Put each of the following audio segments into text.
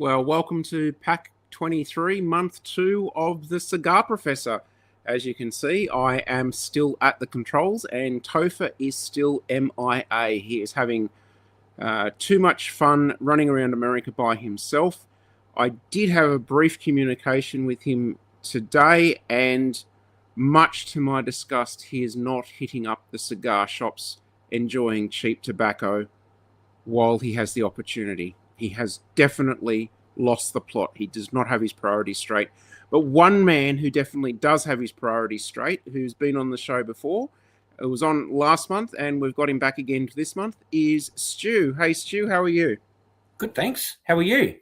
Well, welcome to Pack 23, Month 2 of the Cigar Professor. As you can see, I am still at the controls and Topher is still MIA. He is having too much fun running around America by himself. I did have a brief communication with him today, and much to my disgust, he is not hitting up the cigar shops enjoying cheap tobacco while he has the opportunity. He has definitely lost the plot. He does not have his priorities straight. But one man who definitely does have his priorities straight, who's been on the show before, it was on last month, and we've got him back again this month, is Stu. Hey, Stu, how are you? Good, thanks. How are you?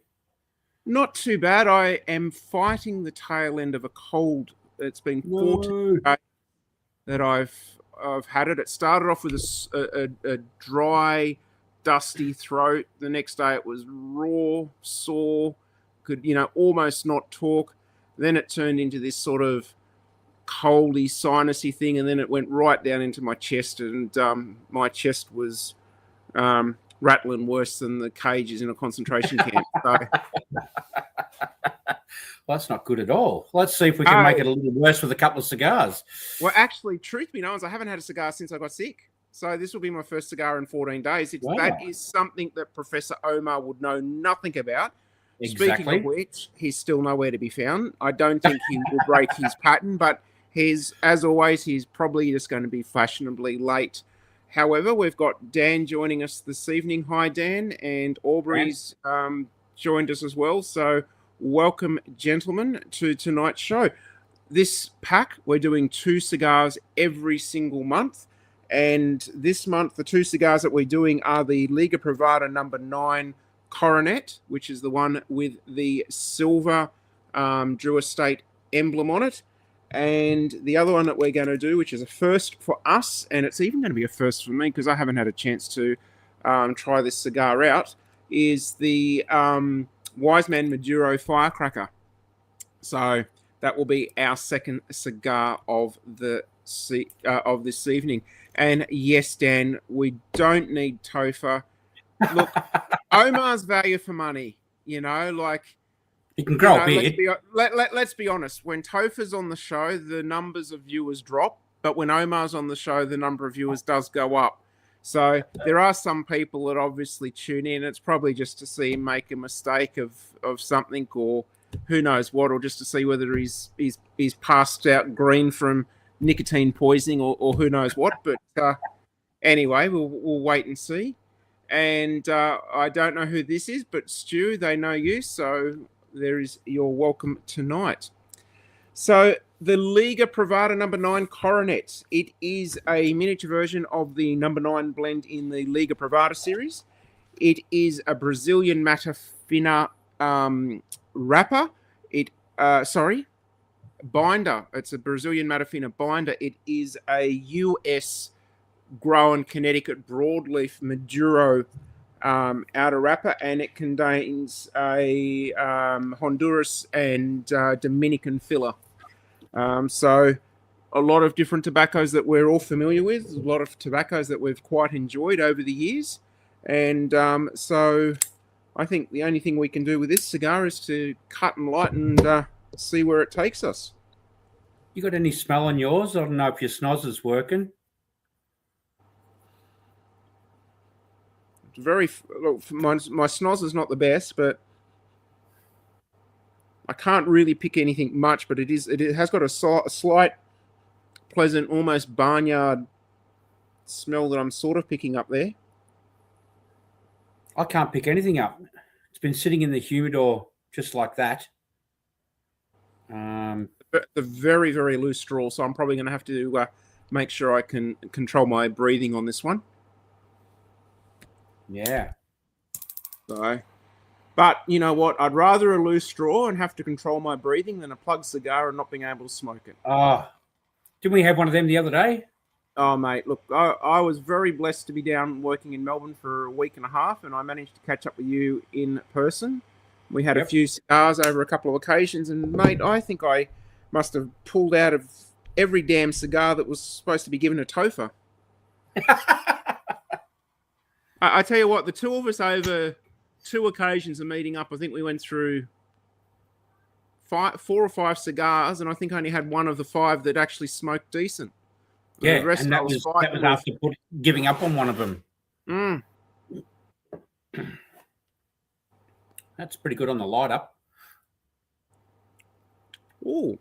Not too bad. I am fighting the tail end of a cold. It's been 14 days that I've had it. It started off with a dry, dusty throat. The next day it was raw, sore, could almost not talk. Then it turned into this sort of coldy, sinusy thing, and then it went right down into my chest, and my chest was rattling worse than the cages in a concentration camp. So, well, that's not good at all. Let's see if we can make it a little worse with a couple of cigars. Well, actually, truth be known, I haven't had a cigar since I got sick. So this will be my first cigar in 14 days. Wow. That is something that Professor Omar would know nothing about. Exactly. Speaking of which, he's still nowhere to be found. I don't think he will break his pattern, but as always, he's probably just going to be fashionably late. However, we've got Dan joining us this evening. Hi, Dan. And Aubrey's joined us as well. So welcome, gentlemen, to tonight's show. This pack, we're doing 2 cigars every single month. And this month, the 2 cigars that we're doing are the Liga Privada number 9 Coronet, which is the one with the silver Drew Estate emblem on it. And the other one that we're going to do, which is a first for us, and it's even going to be a first for me because I haven't had a chance to try this cigar out, is the Wise Man Maduro Firecracker. So that will be our second cigar of this evening. And yes, Dan, we don't need Topher. Look, Omar's value for money, you can grow a beard. Let's be honest. When Topher's on the show, the numbers of viewers drop, but when Omar's on the show, the number of viewers does go up. So there are some people that obviously tune in. It's probably just to see him make a mistake of something, or who knows what, or just to see whether he's passed out green from nicotine poisoning or who knows what. But anyway, we'll wait and see. And I don't know who this is, but Stu, they know you, so you're welcome tonight. So the Liga Privada number 9 Coronet. It is a miniature version of the number 9 blend in the Liga Privada series. It is a Brazilian Mata Fina wrapper. Binder. It's a Brazilian Mata Fina binder. It is a US grown Connecticut broadleaf Maduro outer wrapper, and it contains a Honduras and Dominican filler. So a lot of different tobaccos that we're all familiar with, a lot of tobaccos that we've quite enjoyed over the years. And so I think the only thing we can do with this cigar is to cut and light and see where it takes us. You got any smell on yours? I don't know if your snoz is working. My snoz is not the best, but I can't really pick anything much. But it has got a slight, pleasant, almost barnyard smell that I'm sort of picking up there. I can't pick anything up. It's been sitting in the humidor just like that. The very, very loose straw, so I'm probably going to have to make sure I can control my breathing on this one. Yeah. So, but you know what? I'd rather a loose straw and have to control my breathing than a plug cigar and not being able to smoke it. Didn't we have one of them the other day? Oh, mate, look, I was very blessed to be down working in Melbourne for a week and a half, and I managed to catch up with you in person. We had a few cigars over a couple of occasions, and, mate, I think I must have pulled out of every damn cigar that was supposed to be given to Topher. I tell you what, the two of us over 2 occasions of meeting up. I think we went through 4 or 5 cigars, and I think I only had one of the 5 that actually smoked decent. Yeah, The rest and I that was fighting with. after giving up on one of them. Mm. That's pretty good on the light up. Ooh.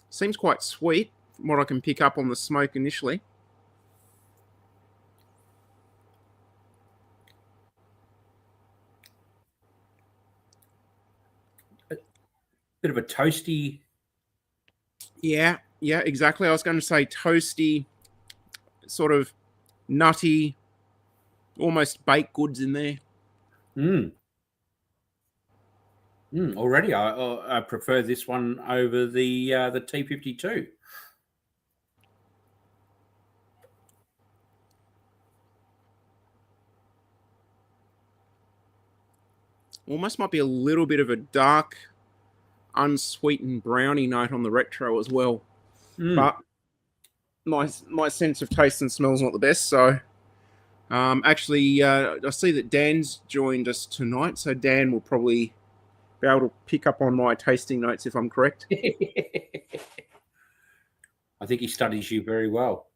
Seems quite sweet from what I can pick up on the smoke initially. Bit of a toasty. Yeah, exactly. I was going to say toasty, sort of nutty, almost baked goods in there. Already, I prefer this one over the T52. Almost might be a little bit of a dark, unsweetened brownie note on the retro as well. But my sense of taste and smell is not the best. So actually, I see that Dan's joined us tonight. So Dan will probably be able to pick up on my tasting notes if I'm correct. I think he studies you very well.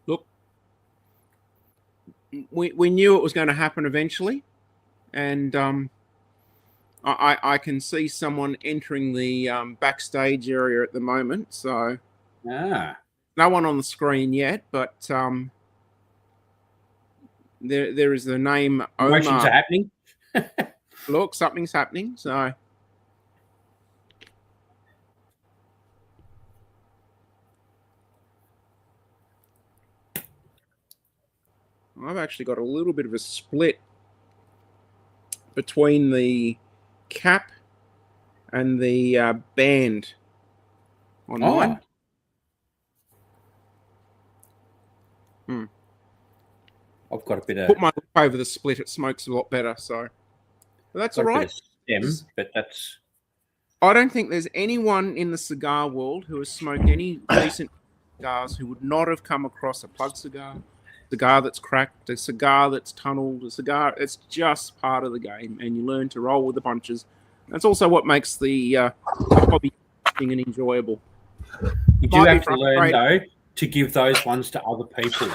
Look, we knew it was going to happen eventually, and I can see someone entering the backstage area at the moment. So no one on the screen yet, but there is the name Omar. Emotions are happening. Look, something's happening. So I've actually got a little bit of a split between the cap and the band on mine. I've got a bit of... Put my lip over the split. It smokes a lot better. So but that's all right. But that's... I don't think there's anyone in the cigar world who has smoked any decent cigars who would not have come across a plug cigar, cigar that's cracked, a cigar that's tunneled, a cigar. It's just part of the game, and you learn to roll with the punches. That's also what makes the hobby interesting and enjoyable. You do have to learn, though, to give those ones to other people.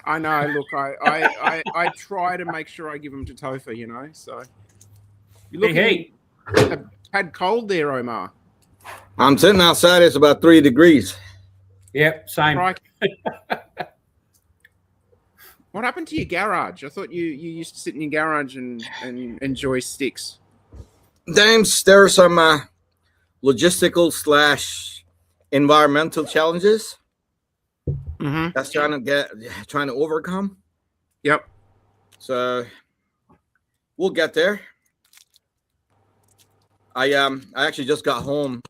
I know. Look, I try to make sure I give them to Topher, you know. So you look had cold there, Omar. I'm sitting outside. It's about 3 degrees. Yep, same. Right. What happened to your garage? I thought you used to sit in your garage and enjoy sticks. James, there are some logistical / environmental challenges. That's trying to overcome. Yep. So we'll get there. I actually just got home.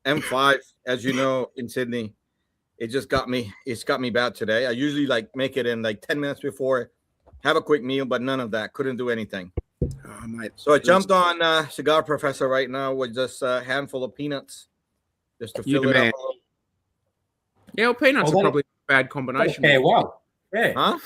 M5, as you know, in Sydney. It's got me bad today. I usually make it in 10 minutes before, have a quick meal, but none of that. Couldn't do anything. Oh, mate. So I jumped on Cigar Professor right now with just a handful of peanuts just to fill it up. Yeah, well, peanuts are probably a bad combination. Pair well. Yeah. Huh?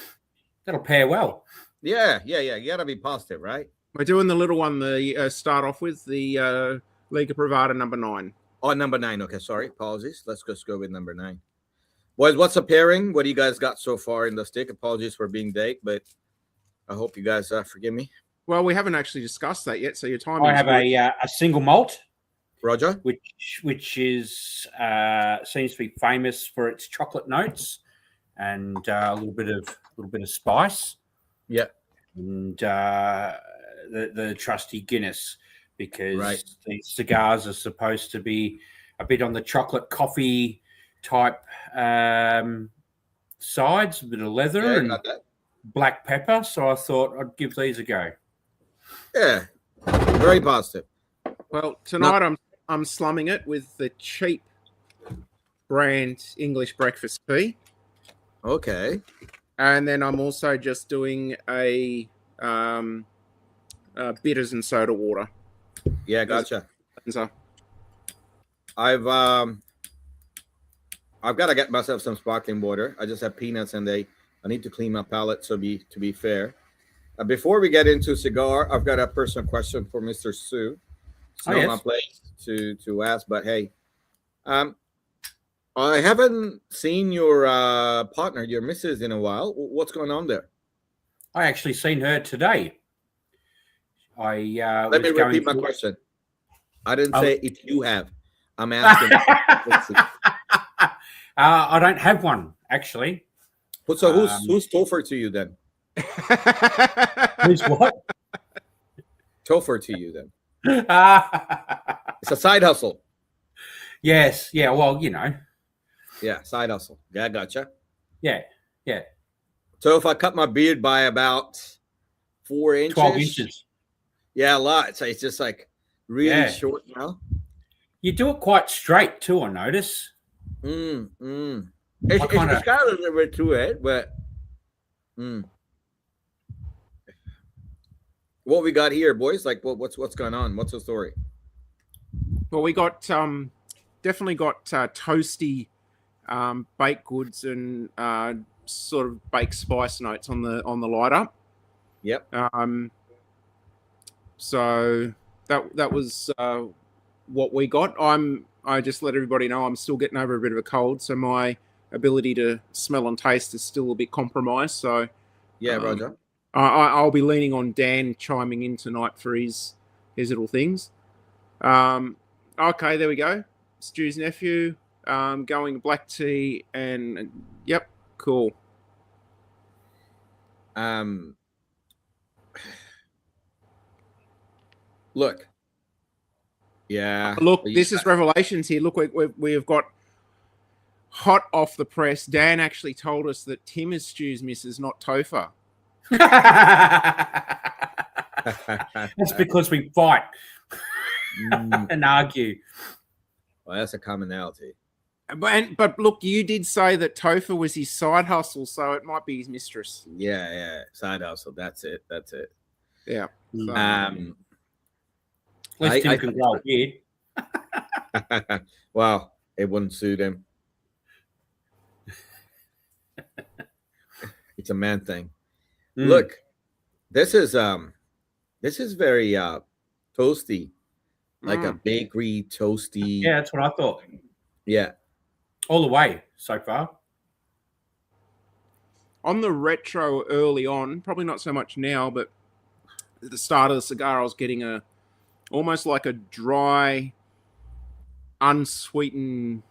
That'll pair well. Yeah. You got to be positive, right? We're doing the little one, the start off with, the Liga Privada number 9. Oh, number 9. Okay, sorry. Apologies. Let's just go with number 9. Boys, what's a pairing? What do you guys got so far in the stick? Apologies for being late, but I hope you guys forgive me. Well, we haven't actually discussed that yet, so your time. I have a single malt, Roger, which is seems to be famous for its chocolate notes and a little bit of spice. Yeah, and the trusty Guinness, because these cigars are supposed to be a bit on the chocolate coffee type sides, a bit of leather and black pepper. So I thought I'd give these a go. Yeah, very positive. Well, tonight I'm slumming it with the cheap brand English breakfast tea. Okay. And then I'm also just doing a bitters and soda water. Yeah, gotcha. So, I've got to get myself some sparkling water. I just have peanuts, and I need to clean my palate. So to be fair, before we get into cigar, I've got a personal question for Mr. Sue. It's not my place to ask, but hey, I haven't seen your partner, your missus, in a while. What's going on there? I actually seen her today. Let me repeat my question. I didn't say if you have. I'm asking. I don't have one, actually. So who's Topher to you then? Who's what? Topher to you then? It's a side hustle. Yes. Yeah. Well, you know. Yeah, side hustle. Yeah, gotcha. Yeah. Yeah. So if I cut my beard by about 4 inches, 12 inches. Yeah, a lot. So it's just like really short now. You do it quite straight too, I notice. It's got a little bit to it, but what we got here, boys? Like, what's going on? What's the story? Well, we got definitely got toasty baked goods and sort of baked spice notes on the light up. Yep. So that was what we got. I just let everybody know I'm still getting over a bit of a cold, so my ability to smell and taste is still a bit compromised. So yeah, Roger. I'll be leaning on Dan chiming in tonight for his little things. Okay, there we go. Stu's nephew, going black tea and yep, cool. Look. Yeah. Look, this is revelations here. Look, we have got hot off the press. Dan actually told us that Tim is Stu's missus, not Topher. That's because we fight and argue. Well, that's a commonality. But look, you did say that Topher was his side hustle, so it might be his mistress. Yeah, side hustle. That's it. Yeah. So, at least Tim can grow a beard. Well, it wouldn't suit him. It's a man thing. Look, this is very toasty, like a bakery toasty. Yeah, that's what I thought. Yeah, all the way so far. On the retro early on, probably not so much now, but at the start of the cigar, I was getting almost like a dry, unsweetened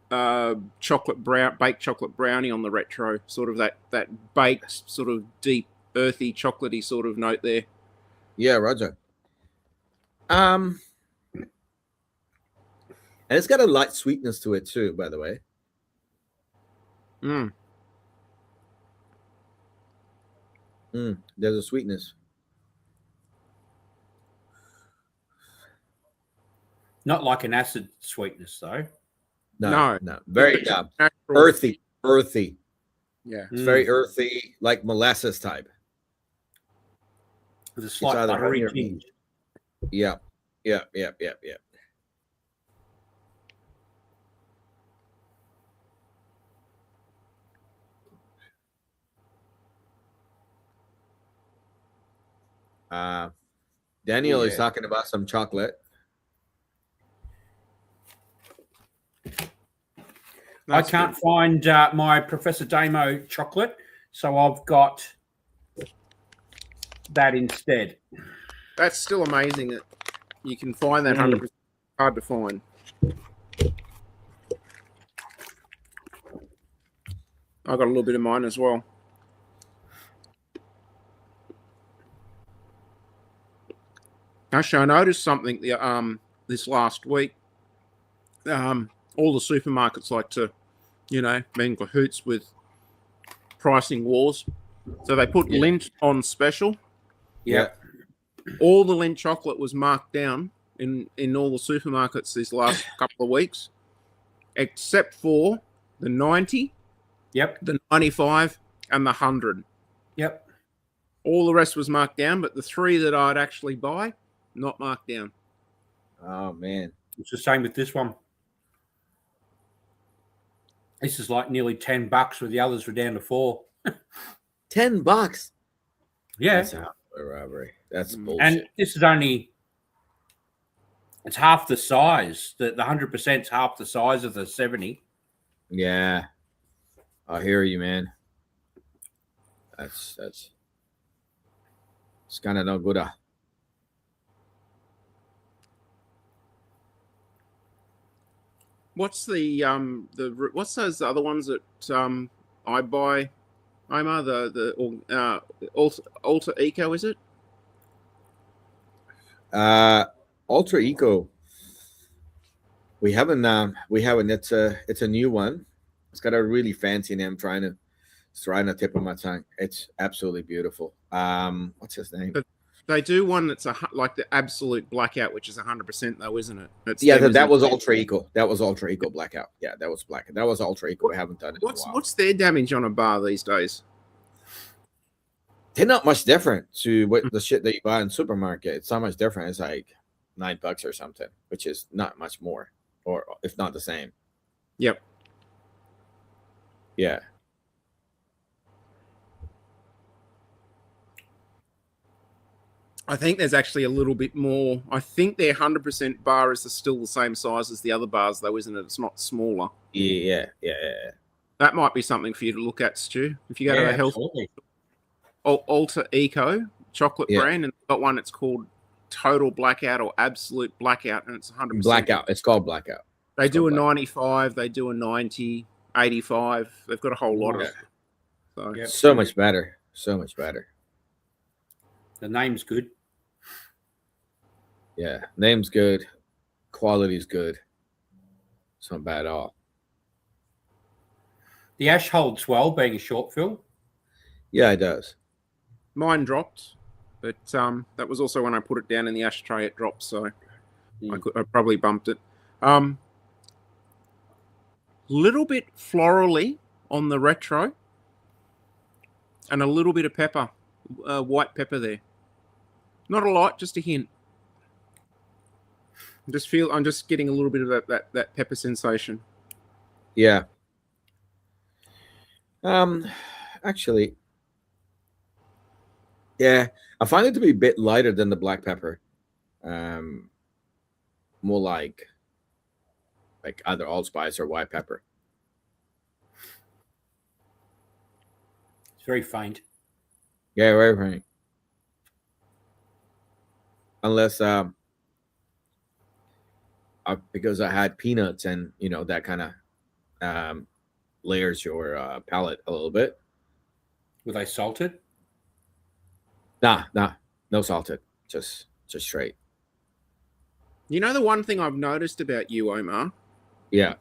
baked chocolate brownie on the retro, sort of that baked, sort of deep, earthy, chocolatey sort of note there. Yeah, Roger. And it's got a light sweetness to it too, by the way. There's a sweetness. Not like an acid sweetness, though. No. Very earthy. Yeah. It's very earthy, like molasses type. With a slight buttery tinge. Yeah. Daniel is talking about some chocolate. I can't find my Professor Damo chocolate, so I've got that instead. That's still amazing that you can find that 100%. Hard to find. I got a little bit of mine as well. Actually, I noticed something this last week. All the supermarkets like to, be in cahoots with pricing wars. So they put Lindt on special. Yeah. All the Lindt chocolate was marked down in all the supermarkets this last couple of weeks, except for the 90, the 95, and the 100. Yep. All the rest was marked down, but the 3 that I'd actually buy, not marked down. Oh man, it's the same with this one. This is like nearly $10, where the others were down to $4. $10. Yeah, that's a robbery. That's bullshit. And this is only, it's half the size. The 100% is half the size of the 70. Yeah, I hear you, man. That's it's kind of no good. What's what's those other ones that I buy? Omar, the Ultra Eco, is it? Ultra Eco. We haven't. It's a new one. It's got a really fancy name. It's right on the tip of my tongue. It's absolutely beautiful. What's his name? But they do one that's like the absolute blackout, which is 100% though, isn't it? That was Ultra Eco. That was Ultra Eco blackout. Yeah, that was blackout. That was Ultra Eco. We haven't done it in a while. What's their damage on a bar these days? They're not much different to what the shit that you buy in the supermarket. It's not much different. It's like $9 or something, which is not much more, or if not the same. Yep. Yeah. I think there's actually a little bit more. I think their 100% bar is still the same size as the other bars, though, isn't it? It's not smaller. Yeah. That might be something for you to look at, Stu. If you go to a health Ultra Eco chocolate brand, and they've got one that's called Total Blackout or Absolute Blackout, and it's 100% blackout. It's called blackout. They do a 95, they do a 90, 85. They've got a whole lot of it. So much better. So much better. The name's good. Yeah, name's good. Quality's good. It's not bad at all. The ash holds well, being a short fill. Yeah, it does. Mine dropped, but that was also when I put it down in the ashtray. It dropped, so I probably bumped it. Little bit florally on the retro, and a little bit of pepper, white pepper there. Not a lot, just a hint. I'm just getting a little bit of that pepper sensation. Yeah. Actually, yeah, I find it to be a bit lighter than the black pepper. More like either allspice or white pepper. It's very faint. Yeah, very faint. Unless because I had peanuts and that kind of layers your palate a little bit. Were they salted? Nah, no salted. Just straight. You know the one thing I've noticed about you, Omar? Yeah.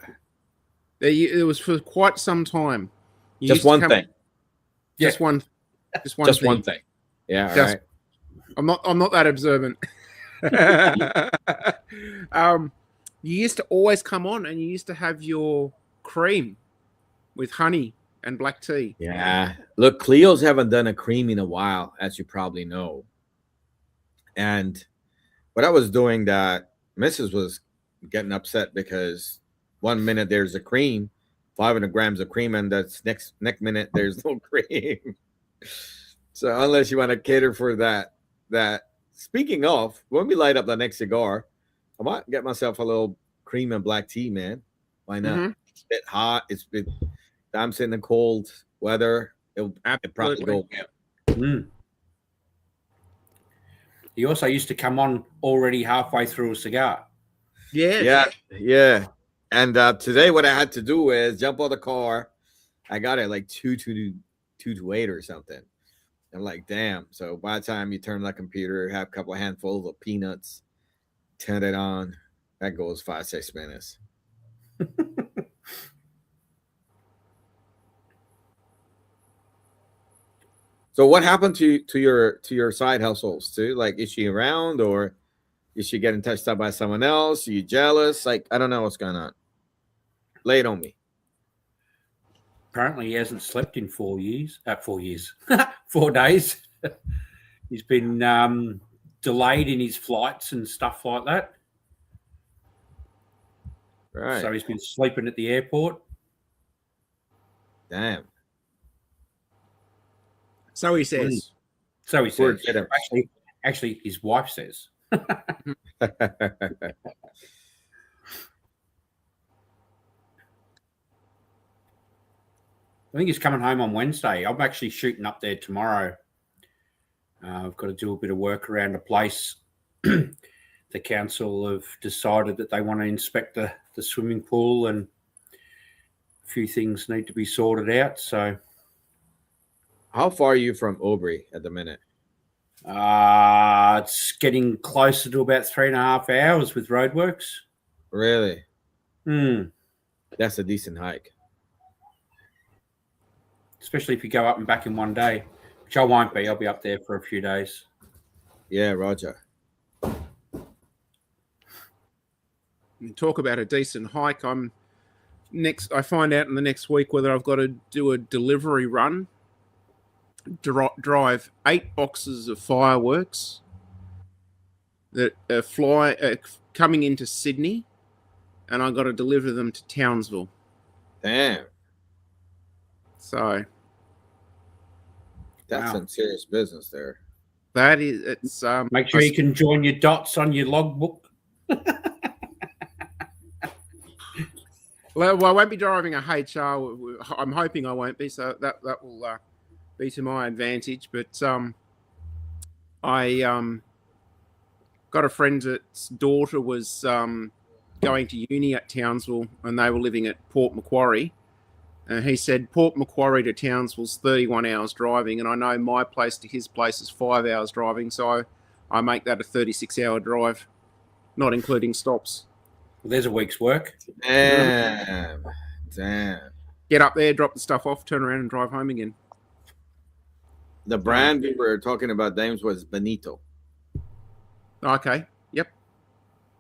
It was for quite some time. Just one thing. Just one thing. Yeah, all right. I'm not that observant. You used to always come on and you used to have your cream with honey and black tea. Yeah. Look, Cleo's haven't done a cream in a while, as you probably know. And what I was doing, that Mrs. was getting upset because 1 minute there's a cream, 500 grams of cream, and that's next minute there's no cream. So unless you want to cater for that. Speaking of, when we light up the next cigar, I might get myself a little cream and black tea, man. Why not? Mm-hmm. It's a bit hot. I'm sitting in cold weather. It'll probably go. He also used to come on already halfway through a cigar. Yeah. And today, what I had to do is jump on the car. I got it like 2 to 8 or something. I'm like, damn. So by the time you turn the computer, have a couple of handfuls of peanuts, turn it on, that goes 5-6 minutes. So what happened to your side hustles too? Like, is she around, or is she getting touched up by someone else? Are you jealous? Like, I don't know what's going on. Lay it on me. Apparently, he hasn't slept in 4 years. 4 years, 4 days. He's been delayed in his flights and stuff like that. Right. So he's been sleeping at the airport. Damn. So he says. So he Poor says. kiddos. Actually, his wife says. I think he's coming home on Wednesday. I'm actually shooting up there tomorrow. I've got to do a bit of work around the place. The council have decided that they want to inspect the swimming pool, and a few things need to be sorted out. So, How far are you from Aubrey at the minute? it's getting closer to about 3.5 hours with roadworks. Really? Hmm. That's a decent hike. Especially if you go up and back in one day, which I won't be. I'll be up there for a few days. Yeah, Roger. Talk about a decent hike. I find out in the next week whether I've got to do a delivery run, drive 8 boxes of fireworks that are coming into Sydney, and I've got to deliver them to Townsville. Damn. So That's some serious business there. that is, it's Make sure you can join your dots on your logbook. Well, I won't be driving a HR. I'm hoping I won't be, so that will be to my advantage. But I got a friend that's daughter was going to uni at Townsville, and they were living at Port Macquarie. And he said Port Macquarie to Townsville's 31 hours driving, and I know my place to his place is 5 hours driving, so I make that a 36-hour drive, not including stops. Well, there's a week's work. Damn. Get up there, drop the stuff off, turn around and drive home again. The brand we were talking about, Dames, was Benito. Okay. Yep.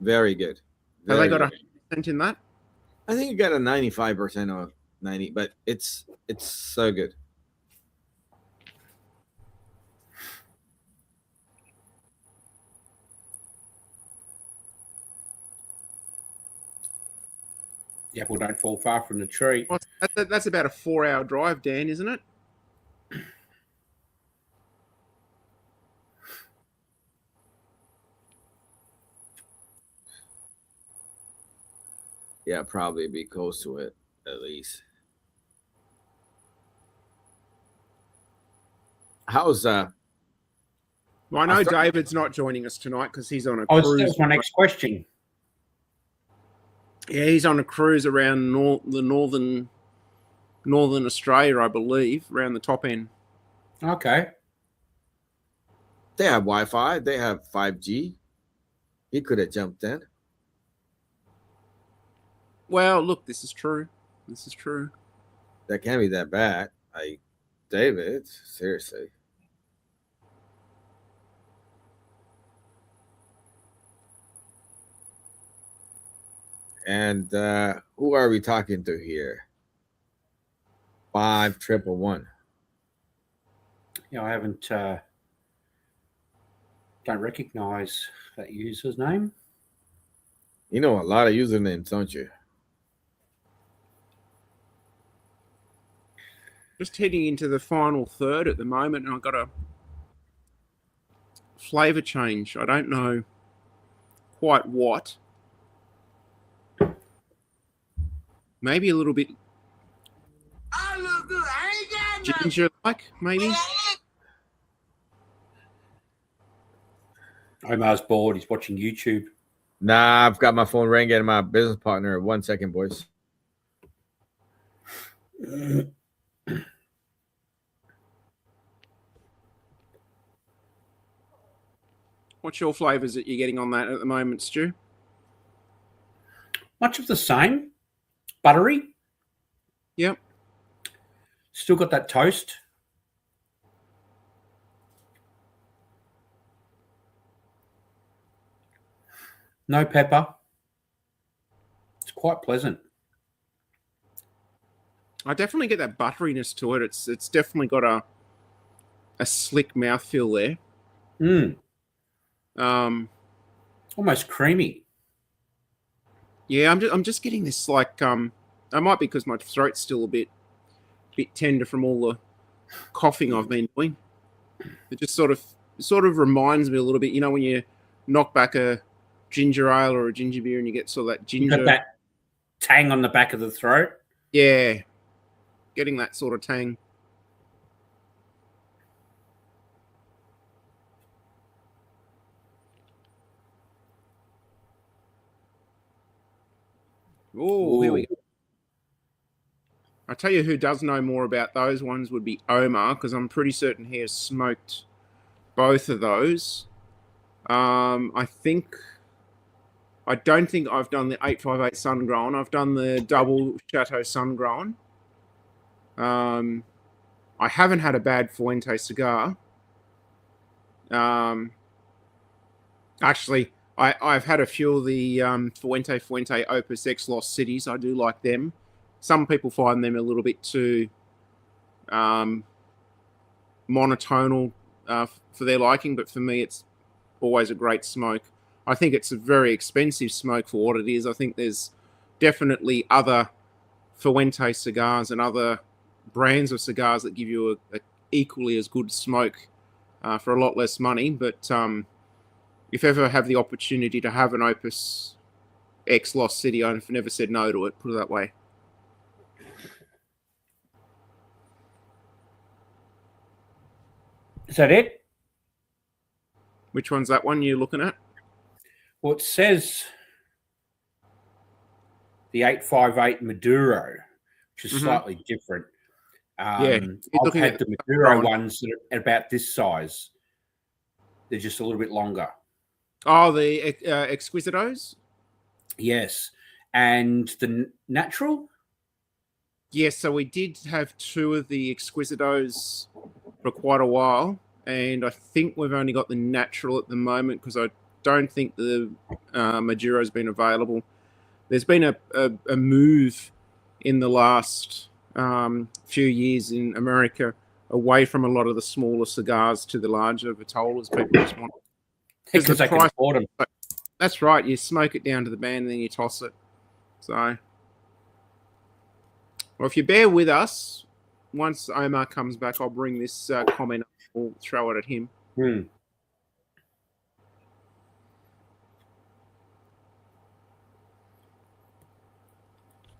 Very good. Have they got good. 100% in that? I think you got a 95% of 90, but it's so good. The apple don't fall far from the tree. Well, that's about a 4-hour drive, Dan, isn't it? Yeah, probably be close to it at least. How's Well, I know David's not joining us tonight because he's on a Oh, cruise. that's my next question. Yeah, he's on a cruise around the northern Australia, I believe, around the top end. Okay. they have Wi-Fi? They have 5G. He could have jumped in. Well, look, this is true. This is true. That can't be that bad. Like, David, seriously. And who are we talking to here? 5111. Yeah, I haven't. Don't recognize that user's name. You know a lot of usernames, don't you? Just heading into the final third at the moment, and I've got a flavour change. I don't know quite what. Maybe a little bit ginger-like, maybe. Omar's bored. He's watching YouTube. Nah, I've got my phone ringing and my business partner. 1 second, boys. What's your flavours that you're getting on that at the moment, Stu? Much of the same. Buttery. Yep. Still got that toast. No pepper. It's quite pleasant. I definitely get that butteriness to it. It's definitely got a slick mouthfeel Mm, there. almost creamy. Yeah, I'm just getting this like it might be because my throat's still a bit tender from all the coughing I've been doing. It just sort of reminds me a little bit, you know, when you knock back a ginger ale or a ginger beer and you get sort of that You got ginger. that tang on the back of the throat. Yeah, getting that sort of tang. Oh, here we go. I tell you who does know more about those ones would be Omar, because I'm pretty certain he has smoked both of those. I don't think I've done the 858 sun grown. I've done the double Chateau sun grown. I haven't had a bad Fuente cigar. Actually, I've had a few of the Fuente Opus X Lost Cities. I do like them. Some people find them a little bit too monotonal for their liking, but for me, it's always a great smoke. I think it's a very expensive smoke for what it is. I think there's definitely other Fuente cigars and other brands of cigars that give you a equally as good smoke for a lot less money. But if ever have the opportunity to have an Opus X Lost City, I've never said no to it, put it that way. Is that it? Which one's that one you're looking at? Well, it says the 858 Maduro, which is slightly different. Yeah, I've had the Maduro ones that are about this size. They're just a little bit longer. Oh, the Exquisitos? Yes. And the natural? Yes, so we did have two of the Exquisitos for quite a while, and I think we've only got the natural at the moment because I don't think the Maduro's been available. There's been a move in the last few years in America away from a lot of the smaller cigars to the larger Vitolas. People just want... Because they can afford them. That's right. You smoke it down to the band and then you toss it. So, well, if you bear with us, once Omar comes back, I'll bring this comment up. We'll throw it at him.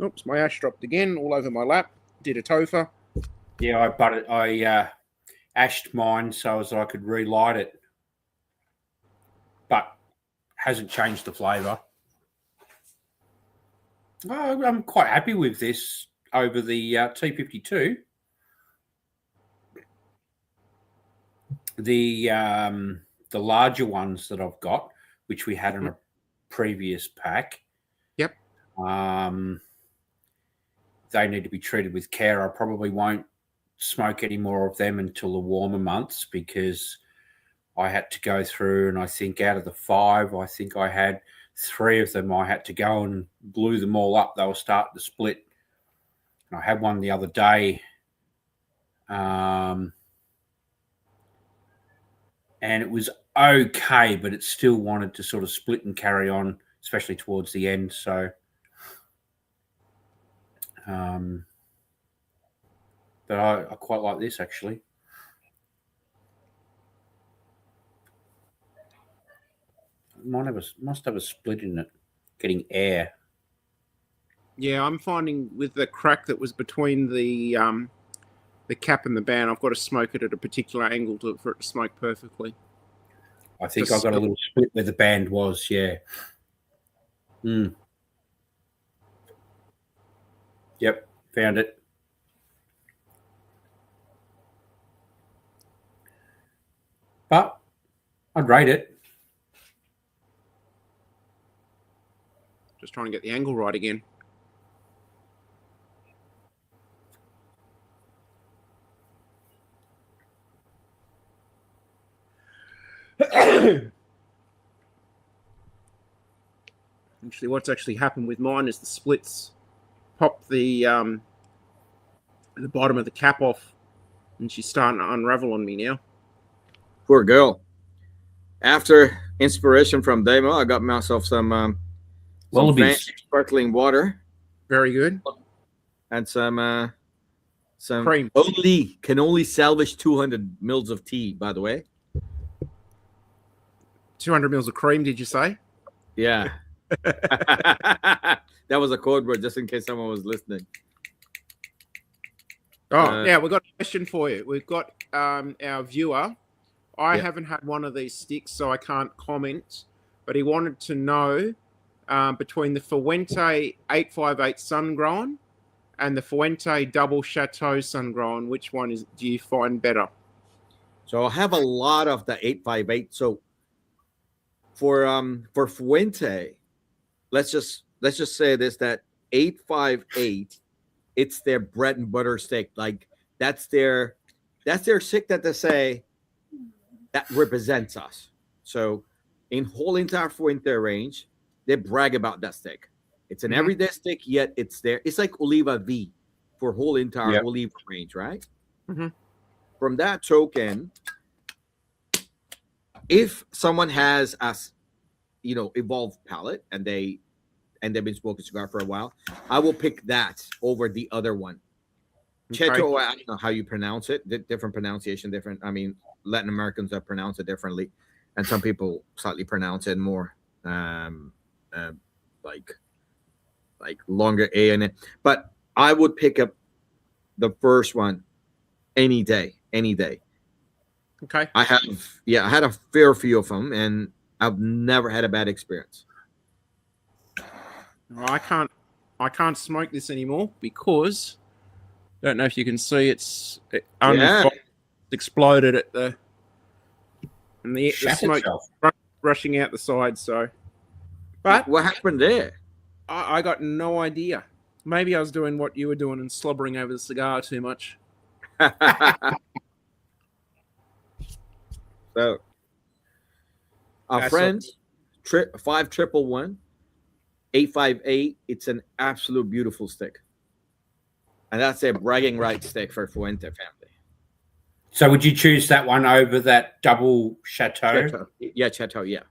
Oops, my ash dropped again all over my lap. Did a Topher. Yeah, I ashed mine so as I could relight it. But hasn't changed the flavour. I'm quite happy with this over the T52. The larger ones that I've got, which we had in a previous pack. Yep. They need to be treated with care. I probably won't smoke any more of them until the warmer months because I had to go through, and I think out of the 5, I think I had 3 of them. I had to go and glue them all up. They were starting to split. And I had one the other day, and it was okay, but it still wanted to sort of split and carry on, especially towards the end. So, but I quite like this actually. Must have a split in it, getting air. Yeah, I'm finding with the crack that was between the cap and the band, I've got to smoke it at a particular angle for it to smoke perfectly. I think I got a little split where the band was, yeah. Yep, found it. But I'd rate it. Just trying to get the angle right again. Actually, what's actually happened with mine is the splits popped the bottom of the cap off and she's starting to unravel on me now. Poor girl. After inspiration from Damo, I got myself some Wallabies. fancy sparkling water Very good. and some Cream. can only salvage 200 mils of tea, by the way. 200 mils of cream, did you say? Yeah. That was a code word just in case someone was listening. Oh, yeah, we've got a question for you. We've got our viewer. I Yeah. haven't had one of these sticks, so I can't comment, but he wanted to know between the Fuente 858 Sun-Grown and the Fuente Double Chateau Sun-Grown, which one do you find better? So I have a lot of the 858. So for Fuente, let's just say this, that 858, it's their bread and butter stick. Like that's their stick that they say that represents us. So in whole entire Fuente range, they brag about that stick. It's an everyday stick, yet it's there. It's like Oliva V for whole entire Oliva range, right? Mhm. From that token, if someone has a evolved palate and they've been smoking cigar for a while, I will pick that over the other one. Okay. Cheto, I don't know how you pronounce it. Different pronunciation, different. I mean, Latin Americans have pronounced it differently, and some people slightly pronounce it more like longer A in it. But I would pick up the first one any day. Okay. I had a fair few of them, and I've never had a bad experience. I can't smoke this anymore because don't know if you can see it's exploded at the smoke rushing out the side. So, but What happened there? I got no idea. Maybe I was doing what you were doing and slobbering over the cigar too much. So, our friends, 5111, 858. It's an absolute beautiful stick, and that's a bragging rights stick for Fuente family. So, would you choose that one over that double Chateau? Yeah, Chateau. Yeah.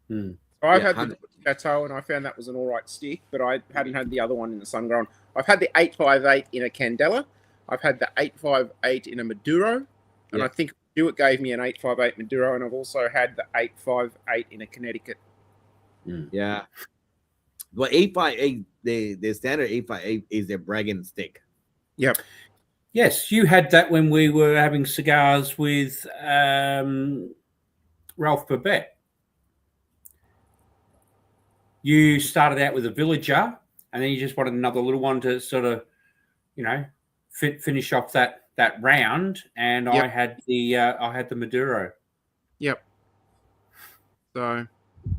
I've had the Chateau, and I found that was an all right stick, but I hadn't had the other one in the Sun-Grown. I've had the 858 in a Candela. I've had the 858 in a Maduro, and I think Stuart gave me an 858 Maduro, and I've also had the 858 in a Connecticut. Yeah. Well, 858, the standard 858 is their bragging stick. Yep. Yes, you had that when we were having cigars with Ralph Babette. You started out with a Villager, and then you just wanted another little one to sort of, finish off that round. And I had the Maduro. Yep. So,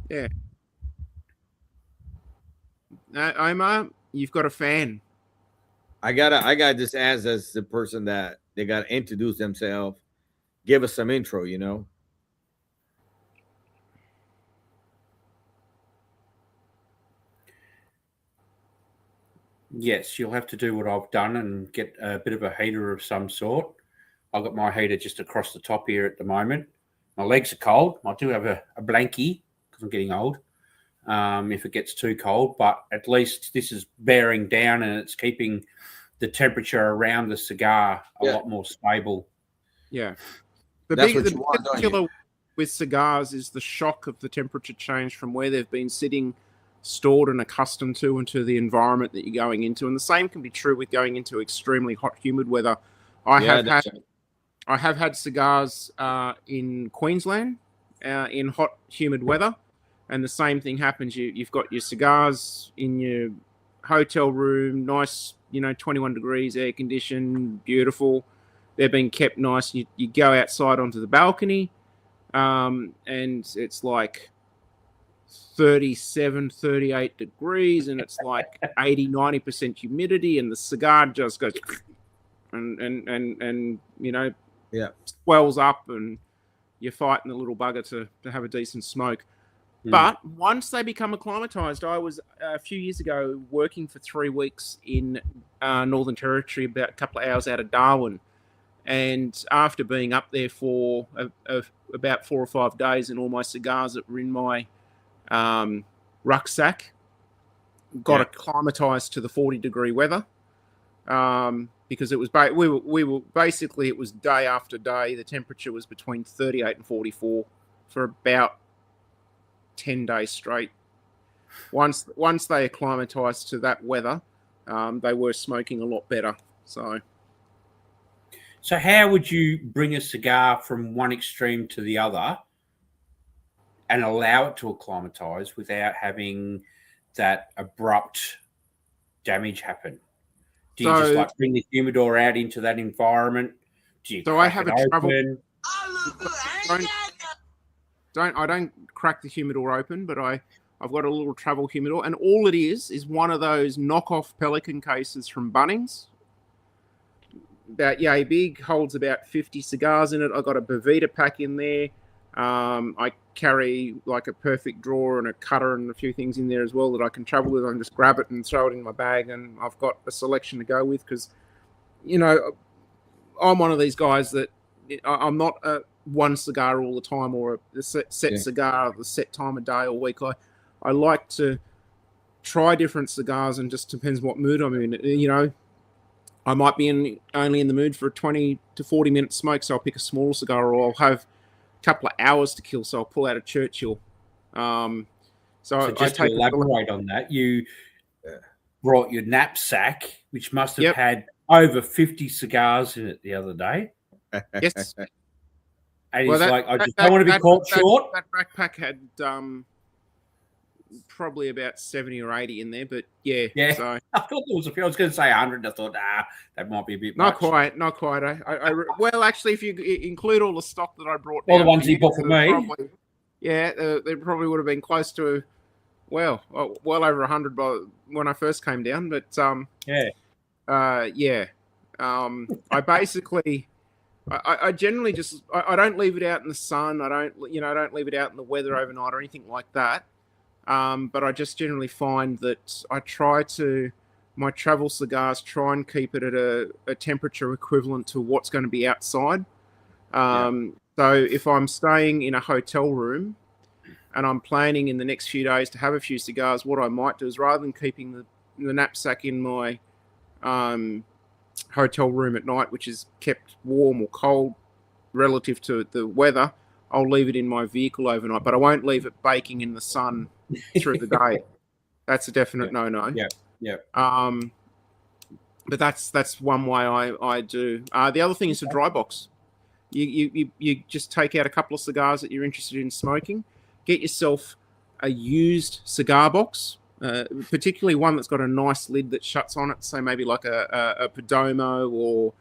yeah. Omar, you've got a fan. I gotta just ask as the person that they gotta introduce themselves, give us some intro, Yes, you'll have to do what I've done and get a bit of a heater of some sort. I've got my heater just across the top here at the moment. My legs are cold. I do have a blankie because I'm getting old. If it gets too cold, but at least this is bearing down and it's keeping the temperature around the cigar a lot more stable. Yeah. That's what you want, don't you? Killer with cigars is the shock of the temperature change from where they've been sitting, stored and accustomed to, into the environment that you're going into. And the same can be true with going into extremely hot, humid weather. I have had cigars in Queensland in hot, humid weather. And the same thing happens. You've got your cigars in your hotel room, nice, 21 degrees, air conditioned, beautiful. They're being kept nice. You go outside onto the balcony, and it's like 37, 38 degrees, and it's like 80, 90% humidity, and the cigar just goes and swells up, and you're fighting the little bugger to have a decent smoke. But once they become acclimatized, I was a few years ago working for 3 weeks in Northern Territory, about a couple of hours out of Darwin. And after being up there for about 4 or 5 days, and all my cigars that were in my rucksack got acclimatized to the 40-degree weather, because it was we were basically, it was day after day. The temperature was between 38 and 44 for about 10 days straight. Once they acclimatized to that weather, they were smoking a lot better. So how would you bring a cigar from one extreme to the other and allow it to acclimatize without having that abrupt damage happen? Do you just like bring the humidor out into that environment? Do you I have a travel. I don't crack the humidor open, but I've got a little travel humidor, and all it is one of those knockoff Pelican cases from Bunnings. About yay big, holds about 50 cigars in it. I got a Bovita pack in there. I carry like a perfect drawer and a cutter and a few things in there as well that I can travel with. I can just grab it and throw it in my bag, and I've got a selection to go with, because, you know, I'm one of these guys that I'm not a one cigar all the time, or a set cigar at the set time of day or week. I like to try different cigars, and just depends what mood I'm in. You know, I might be only in the mood for a 20 to 40 minute smoke, so I'll pick a smaller cigar, or I'll have a couple of hours to kill, so I'll pull out a Churchill. So just to elaborate on that, you brought your knapsack, which must have had over 50 cigars in it the other day. Yes. And he's like, I just don't want to be caught short. That backpack had probably about 70 or 80 in there, but yeah. So I thought there was a few. I was going to say 100. I thought, that might be a bit not much. Not quite. Well, actually, if you include all the stock that I brought, all the ones you bought for me, probably, there probably would have been close to, well over 100 when I first came down. But I basically. I generally just I don't leave it out in the sun. I don't leave it out in the weather overnight or anything like that. But I just generally find that my travel cigars try and keep it at a temperature equivalent to what's going to be outside. So if I'm staying in a hotel room and I'm planning in the next few days to have a few cigars, what I might do is, rather than keeping the knapsack in my hotel room at night, which is kept warm or cold relative to the weather, I'll leave it in my vehicle overnight, but I won't leave it baking in the sun through the day. That's a definite no-no. But that's one way I do. The other thing is to dry box. You just take out a couple of cigars that you're interested in smoking, get yourself a used cigar box, particularly one that's got a nice lid that shuts on it. So maybe like a Perdomo or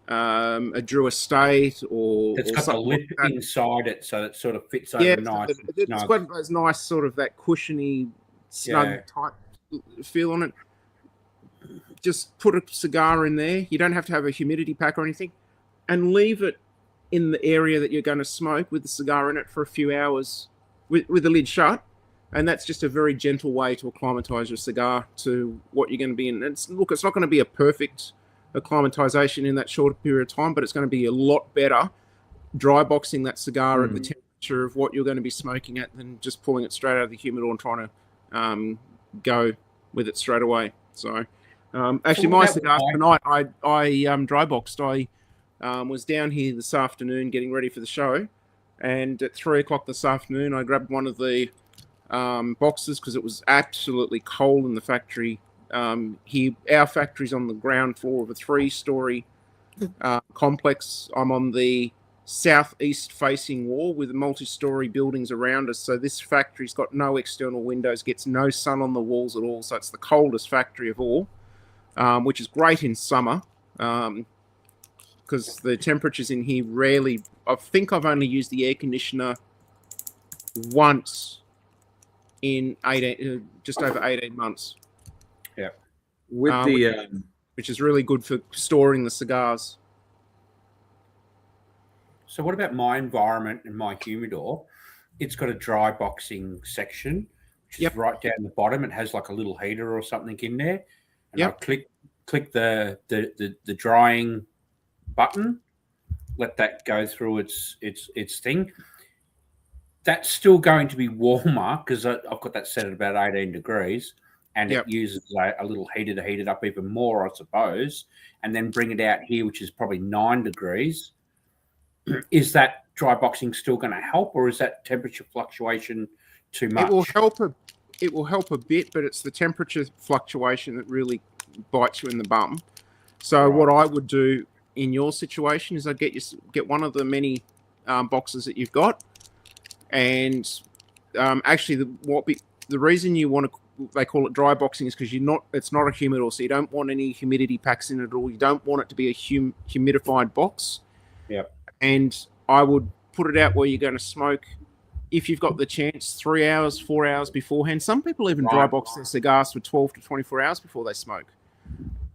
a Drew Estate, or it's got the lip like inside it, so it sort of fits over nice. It's got those nice sort of that cushiony, snug type feel on it. Just put a cigar in there. You don't have to have a humidity pack or anything, and leave it in the area that you're going to smoke with the cigar in it for a few hours with the lid shut. And that's just a very gentle way to acclimatize your cigar to what you're going to be in. It's not going to be a perfect acclimatization in that short period of time, but it's going to be a lot better dry boxing that cigar at the temperature of what you're going to be smoking at than just pulling it straight out of the humidor and trying to go with it straight away. So actually, my cigar tonight, I dry boxed. I was down here this afternoon getting ready for the show, and at 3 o'clock this afternoon, I grabbed one of the boxes because it was absolutely cold in the factory. Here, our factory's on the ground floor of a 3-story complex. I'm on the southeast facing wall with multi-story buildings around us. So this factory's got no external windows, gets no sun on the walls at all. So it's the coldest factory of all, which is great in summer because the temperatures in here rarely. I think I've only used the air conditioner once in just over 18 months. Yeah. With which is really good for storing the cigars. So what about my environment and my humidor? It's got a dry boxing section, which is right down the bottom. It has like a little heater or something in there. And I click the drying button, let that go through its thing. That's still going to be warmer because I've got that set at about 18 degrees, and Yep. it uses a little heater to heat it up even more, I suppose, and then bring it out here, which is probably 9 degrees. Is that dry boxing still going to help, or is that temperature fluctuation too much? It will help a bit, but it's the temperature fluctuation that really bites you in the bum. So Right. what I would do in your situation is I'd get one of the many boxes that you've got, and actually the reason you want to, they call it dry boxing, is because it's not a humidor, so you don't want any humidity packs in it at all. You don't want it to be a humidified box. Yep. And I would put it out where you're going to smoke, if you've got the chance, 3 hours, 4 hours beforehand. Some people even dry box their cigars for 12 to 24 hours before they smoke.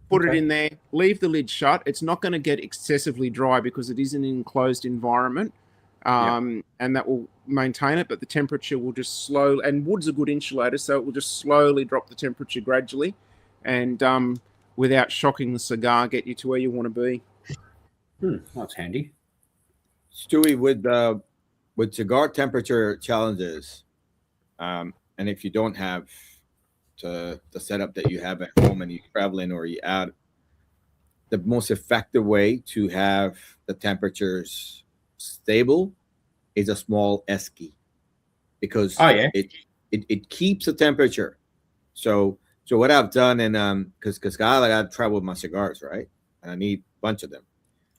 Put it in there, leave the lid shut. It's not going to get excessively dry because it is an enclosed environment, and that will maintain it, but the temperature will just slow, and wood's a good insulator, so it will just slowly drop the temperature gradually, and without shocking the cigar, get you to where you want to be. That's handy. Stewie, with cigar temperature challenges, and if you don't have the setup that you have at home and you're traveling or you're out, the most effective way to have the temperatures stable is a small esky, because it keeps the temperature. So what I've done, and because I got to travel with my cigars, right, and I need a bunch of them.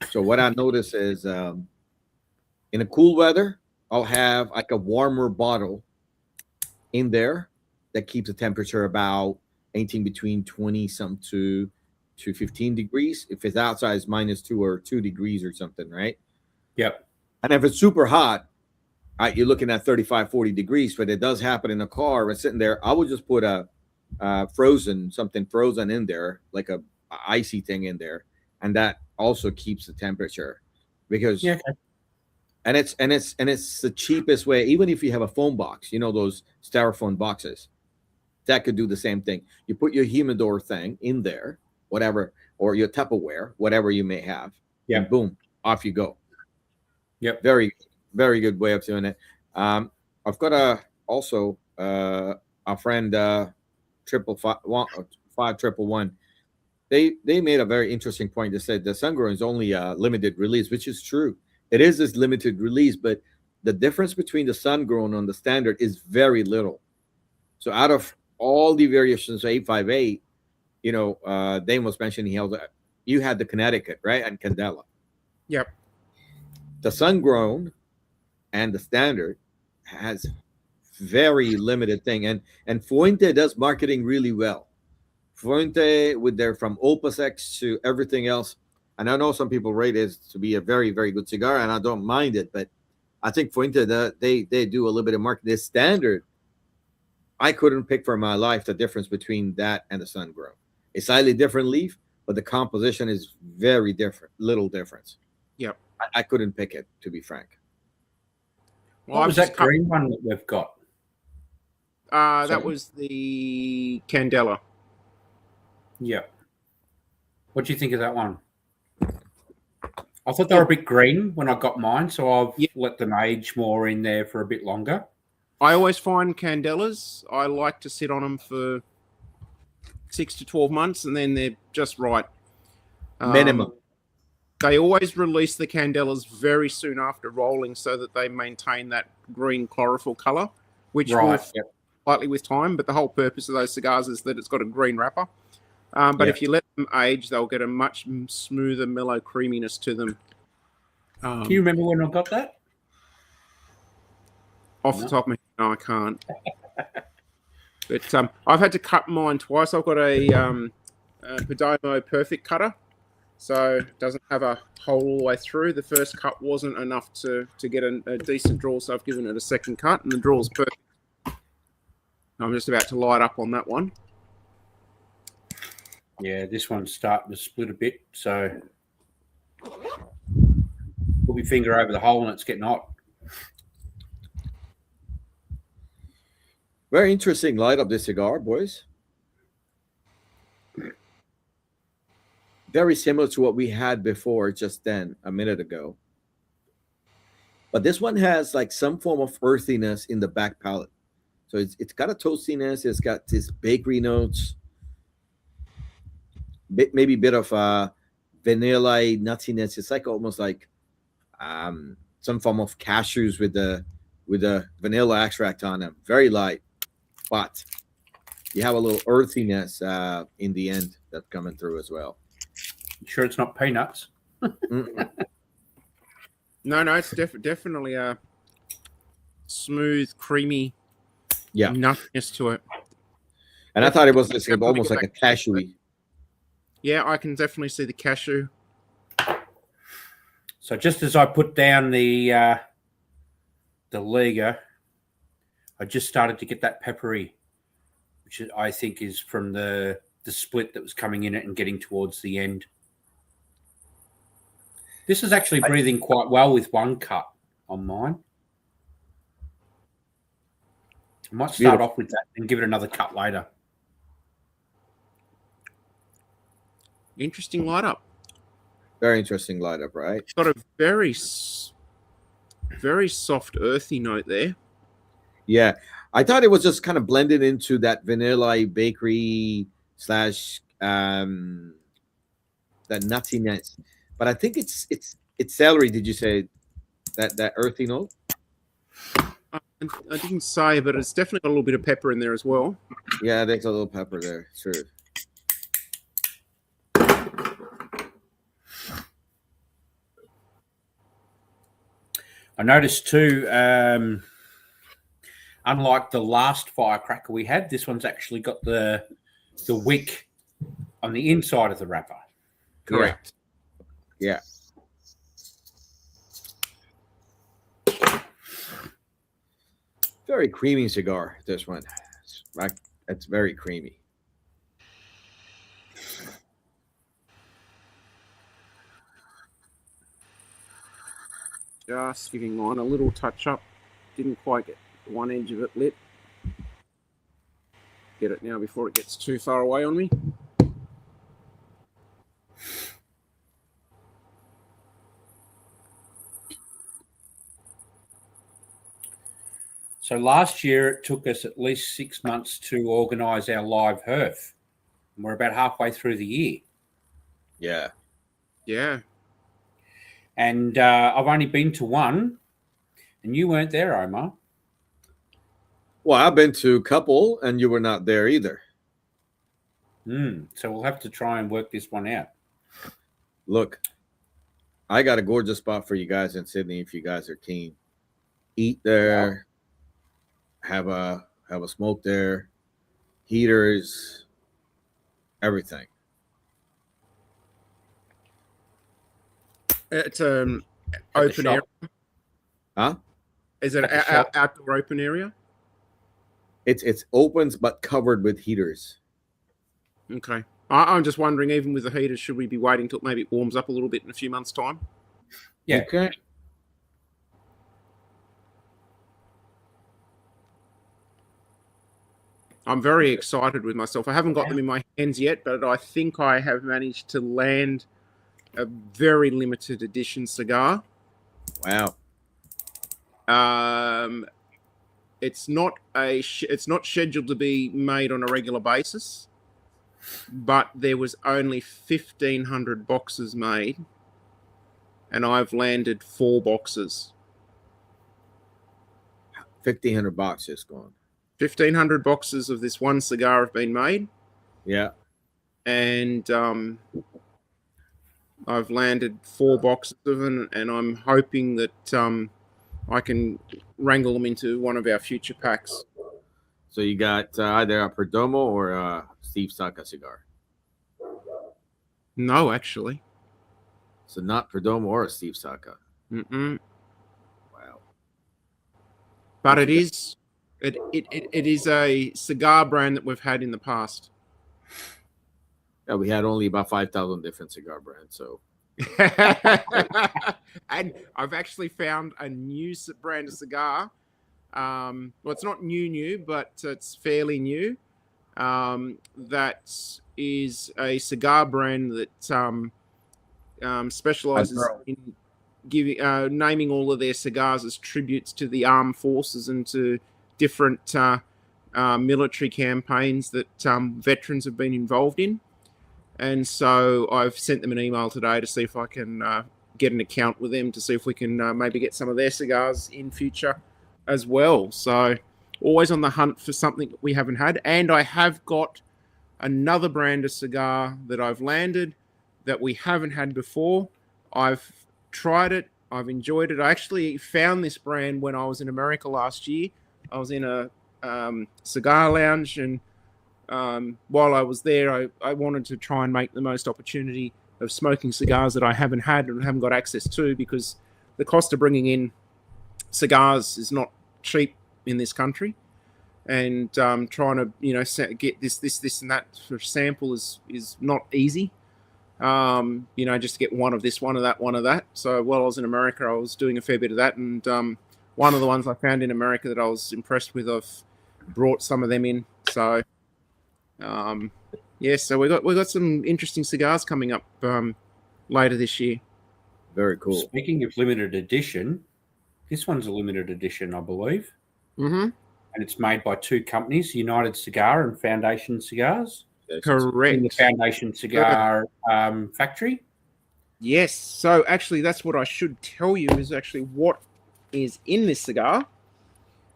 So what I notice is in a cool weather, I'll have like a warmer bottle in there that keeps the temperature about anything between 20 something to 15 degrees. If it's outside, it's -2 or 2 degrees or something, right? Yep. And if it's super hot, you're looking at 35, 40 degrees, but it does happen in a car and sitting there. I would just put something frozen in there, like a icy thing in there, and that also keeps the temperature, because and it's the cheapest way. Even if you have a foam box, those styrofoam boxes, that could do the same thing. You put your humidor thing in there, whatever, or your Tupperware, whatever you may have, and boom, off you go. Yep. Very, very good way of doing it. I've got also a friend, 511. They made a very interesting point. They said the sun-grown is only a limited release, which is true. It is this limited release, but the difference between the sun-grown and the standard is very little. So out of all the variations of 858, Dame was mentioning you had the Connecticut, right, and Candela. Yep. The sun-grown and the standard has very limited thing, and Fuente does marketing really well. Fuente, with their from Opus X to everything else, and I know some people rate it to be a very, very good cigar, and I don't mind it, but I think Fuente, they do a little bit of marketing. This standard, I couldn't pick for my life the difference between that and the sun-grown. It's slightly different leaf, but the composition is very different, little difference. Yep. I couldn't pick it, to be frank. What was that green one that we've got? That was the Candela. Yeah. What do you think of that one? I thought they were a bit green when I got mine, so I've let them age more in there for a bit longer. I always find Candelas, I like to sit on them for 6 to 12 months, and then they're just right. Minimum. They always release the Candelas very soon after rolling so that they maintain that green chlorophyll color, which will slightly with time, but the whole purpose of those cigars is that it's got a green wrapper. But if you let them age, they'll get a much smoother, mellow creaminess to them. Can you remember when I got that? Off the top of my head, no, I can't. But I've had to cut mine twice. I've got a Damo Perfect cutter, so it doesn't have a hole all the way through. The first cut wasn't enough to get a decent draw, so I've given it a second cut, and the draw's perfect. I'm just about to light up on that one. Yeah, this one's starting to split a bit, so put my finger over the hole and it's getting hot. Very interesting light up this cigar, boys. very similar to what we had before just then, a minute ago. But this one has like some form of earthiness in the back palate. So it's got a toastiness. It's got this bakery notes, maybe a bit of vanilla nuttiness. It's like almost like some form of cashews with the vanilla extract on them. Very light, but you have a little earthiness in the end that's coming through as well. You sure it's not peanuts? No, it's definitely a smooth, creamy nuttiness to it. And I thought it was almost like a cashewy. Yeah, I can definitely see the cashew. So just as I put down the Liga, I just started to get that peppery, which I think is from the split that was coming in it and getting towards the end. This is actually breathing quite well with one cut on mine. I might start off with that and give it another cut later. Interesting light up. Very interesting light up, right? It's got a very soft, earthy note there. Yeah. I thought it was just kind of blended into that vanilla bakery / that nuttiness. But I think it's celery. Did you say that earthy note? I didn't say, but it's definitely got a little bit of pepper in there as well. Yeah, there's a little pepper there. Sure. I noticed too, unlike the last firecracker we had, this one's actually got the wick on the inside of the wrapper. Correct. Yeah. Very creamy cigar, this one. It's very creamy. Just giving mine a little touch up. Didn't quite get one edge of it lit. Get it now before it gets too far away on me. So last year it took us at least 6 months to organise our live hearth. And we're about halfway through the year. Yeah. Yeah. And I've only been to one, and you weren't there, Omar. Well, I've been to a couple, and you were not there either. So we'll have to try and work this one out. Look, I got a gorgeous spot for you guys in Sydney if you guys are keen. Eat there, have a smoke there, heaters, everything. It's open area. Huh? Is it an outdoor open area? It's opens but covered with heaters. Okay. I'm just wondering, even with the heaters, should we be waiting till maybe it warms up a little bit in a few months' time? Yeah. Okay. I'm very excited with myself. I haven't got them in my hands yet, but I think I have managed to land a very limited edition cigar. Wow. It's not scheduled to be made on a regular basis, but there was only 1,500 boxes made, and I've landed 4 boxes. 1,500 boxes gone. 1,500 boxes of this one cigar have been made. Yeah. And I've landed 4 boxes of them, and I'm hoping that I can wrangle them into one of our future packs. So you got either a Perdomo or a Steve Saka cigar. No, actually. So not Perdomo or a Steve Saka. Mm-mm. Wow. But it is a cigar brand that we've had in the past. Yeah, we had only about 5,000 different cigar brands. So, and I've actually found a new brand of cigar. Well, it's not new, but it's fairly new. That is a cigar brand that specializes in giving naming all of their cigars as tributes to the armed forces and to different military campaigns that veterans have been involved in. And so I've sent them an email today to see if I can get an account with them to see if we can maybe get some of their cigars in future as well. So always on the hunt for something that we haven't had. And I have got another brand of cigar that I've landed that we haven't had before. I've tried it. I've enjoyed it. I actually found this brand when I was in America last year. I was in a cigar lounge, and while I was there, I wanted to try and make the most opportunity of smoking cigars that I haven't had and haven't got access to, because the cost of bringing in cigars is not cheap in this country. And trying to, get this and that for sample is not easy. Just to get one of this, one of that. So while I was in America, I was doing a fair bit of that. And one of the ones I found in America that I was impressed with, I've brought some of them in. So, so we got some interesting cigars coming up later this year. Very cool. Speaking of limited edition, this one's a limited edition, I believe. Mm-hmm. And it's made by two companies, United Cigar and Foundation Cigars. Correct. In the Foundation Cigar factory. Yes. So actually, that's what I should tell you is actually what is in this cigar.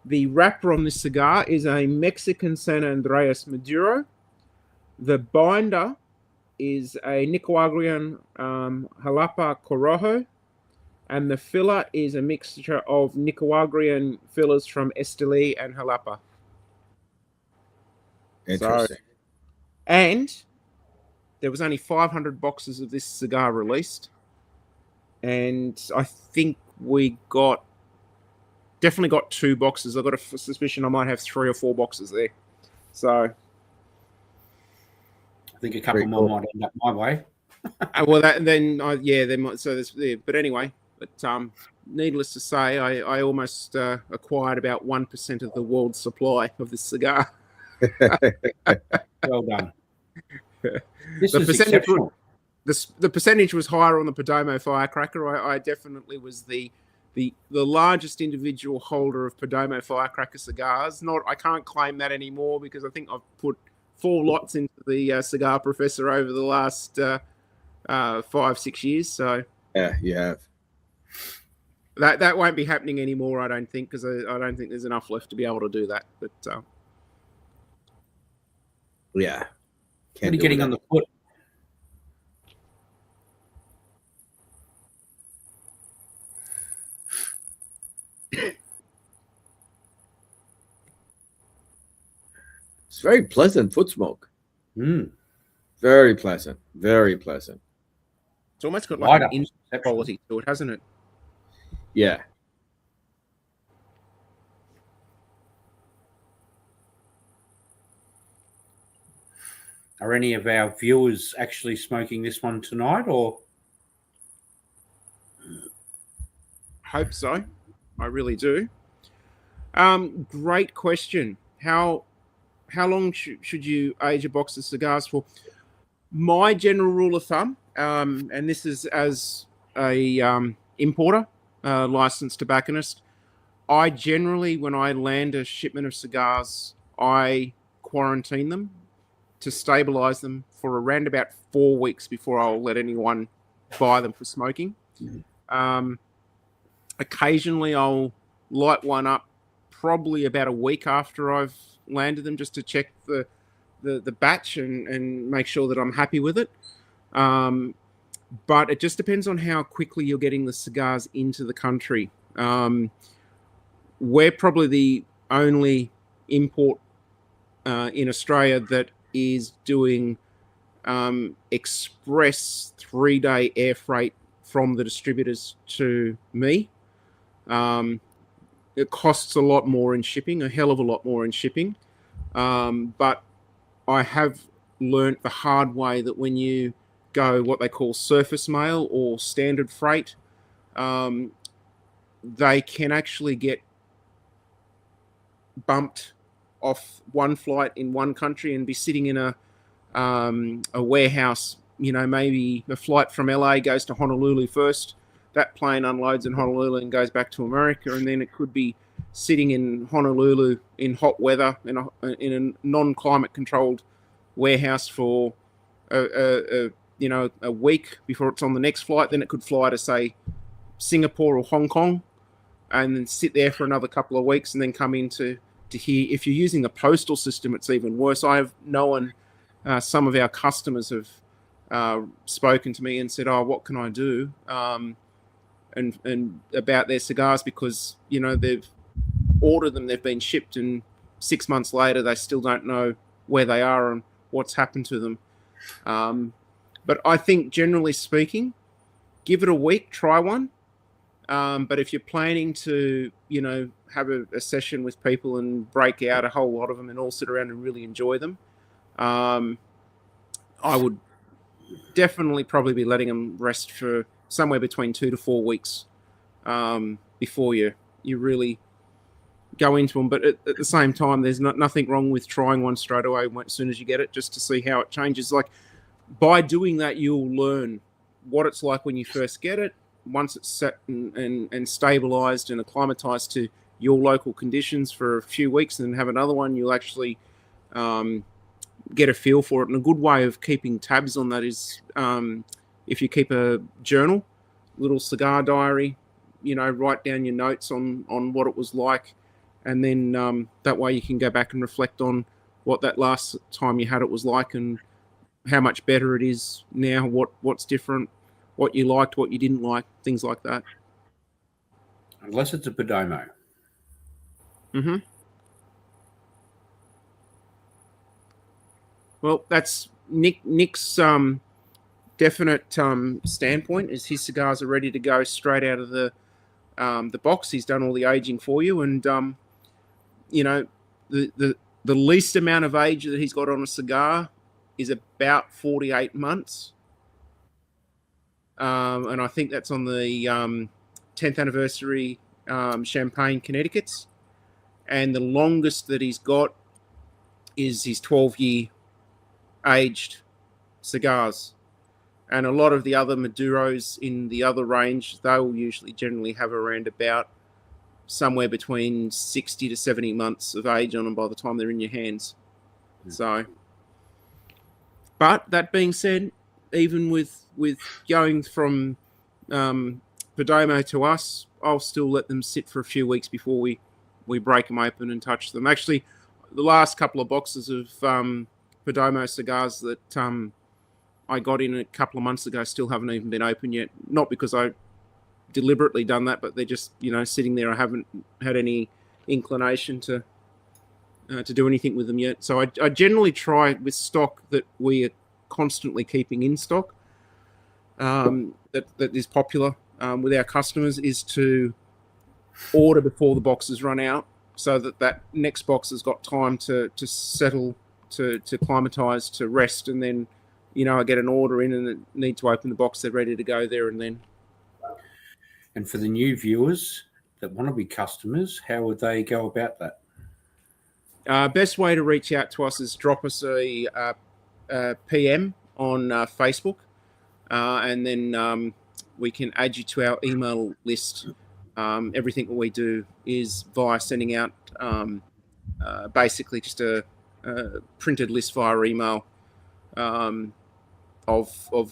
The wrapper on this cigar is a Mexican San Andreas Maduro. The binder is a Nicaraguan Jalapa Corojo. And the filler is a mixture of Nicaraguan fillers from Esteli and Jalapa. Interesting. And there was only 500 boxes of this cigar released. And I think we definitely got 2 boxes. I've got a suspicion I might have 3 or 4 boxes there. So I think a couple more might end up my way. But anyway, needless to say, I almost acquired about 1% of the world's supply of this cigar. Well done. The percentage was higher on the Perdomo Firecracker. I definitely was the largest individual holder of Perdomo Firecracker cigars. I can't claim that anymore because I think I've put 4 lots into the Cigar Professor over the last 5-6 years. So yeah, you have. That won't be happening anymore, I don't think, because I don't think there's enough left to be able to do that. But yeah, what are you getting on the foot? It's very pleasant foot smoke. Very pleasant. Very pleasant. It's almost got like an instant quality to it, hasn't it? Yeah. Are any of our viewers actually smoking this one tonight, or? Hope so. I really do. Great question. How long should you age a box of cigars for? My general rule of thumb, and this is as a importer, licensed tobacconist, I generally, when I land a shipment of cigars, I quarantine them to stabilize them for around about 4 weeks before I'll let anyone buy them for smoking. Occasionally I'll light one up probably about a week after I've landed them just to check the batch and make sure that I'm happy with it. But it just depends on how quickly you're getting the cigars into the country. We're probably the only import in Australia that is doing express 3-day air freight from the distributors to me. It costs a lot more in shipping, a hell of a lot more in shipping. But I have learnt the hard way that when you go what they call surface mail or standard freight, they can actually get bumped off one flight in one country and be sitting in a a warehouse, maybe a flight from LA goes to Honolulu first. That plane unloads in Honolulu and goes back to America, and then it could be sitting in Honolulu in hot weather in a non-climate controlled warehouse for a week before it's on the next flight. Then it could fly to, say, Singapore or Hong Kong, and then sit there for another couple of weeks, and then come into here. If you're using the postal system, it's even worse. I have known some of our customers have spoken to me and said, "Oh, what can I do?" And about their cigars, because they've ordered them, they've been shipped, and 6 months later they still don't know where they are and what's happened to them. But I think, generally speaking, give it a week, try one. But if you're planning to, have a session with people and break out a whole lot of them and all sit around and really enjoy them, I would definitely probably be letting them rest for somewhere between 2 to 4 weeks before you really go into them. But at the same time, there's nothing wrong with trying one straight away as soon as you get it, just to see how it changes. Like, by doing that, you'll learn what it's like when you first get it. Once it's set and stabilized and acclimatized to your local conditions for a few weeks, and then have another one, you'll actually get a feel for it. And a good way of keeping tabs on that is if you keep a journal, little cigar diary, write down your notes on what it was like, and then that way you can go back and reflect on what that last time you had it was like, and how much better it is now, what's different, what you liked, what you didn't like, things like that. Unless it's a Perdomo. Mm-hmm. Well, that's Nick's definite standpoint is his cigars are ready to go straight out of the box. He's done all the aging for you, and the least amount of age that he's got on a cigar is about 48 months. And I think that's on the 10th anniversary Champagne Connecticut's. And the longest that he's got is his 12-year aged cigars. And a lot of the other Maduros in the other range, they will generally have around about somewhere between 60 to 70 months of age on them by the time they're in your hands. So, but that being said, even with going from Perdomo to us, I'll still let them sit for a few weeks before we break them open and touch them. Actually, the last couple of boxes of Perdomo cigars that I got in a couple of months ago still haven't even been opened yet. Not because I deliberately done that, but they're just sitting there. I haven't had any inclination to do anything with them yet. So I generally try with stock that we are constantly keeping in stock, that is popular with our customers, is to order before the boxes run out, so that next box has got time to settle, to climatize, to rest, and then I get an order in and need to open the box. They're ready to go there and then. And for the new viewers that want to be customers, how would they go about that? Best way to reach out to us is drop us a PM on Facebook, and then we can add you to our email list. Everything that we do is via sending out basically just a printed list via email of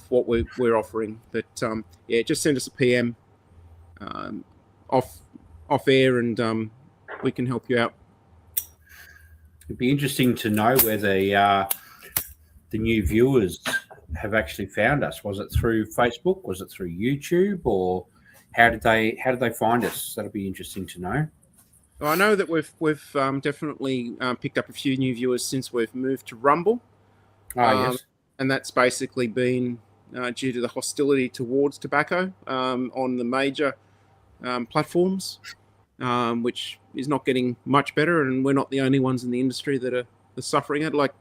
what we're offering. But just send us a PM off air, and we can help you out. It'd be interesting to know whether the new viewers have actually found us. Was it through Facebook? Was it through YouTube? Or how did they find us? That'll be interesting to know. Well, I know that we've definitely picked up a few new viewers since we've moved to Rumble. Yes. And that's basically been due to the hostility towards tobacco on the major platforms, which is not getting much better. And we're not the only ones in the industry that are suffering it. Like,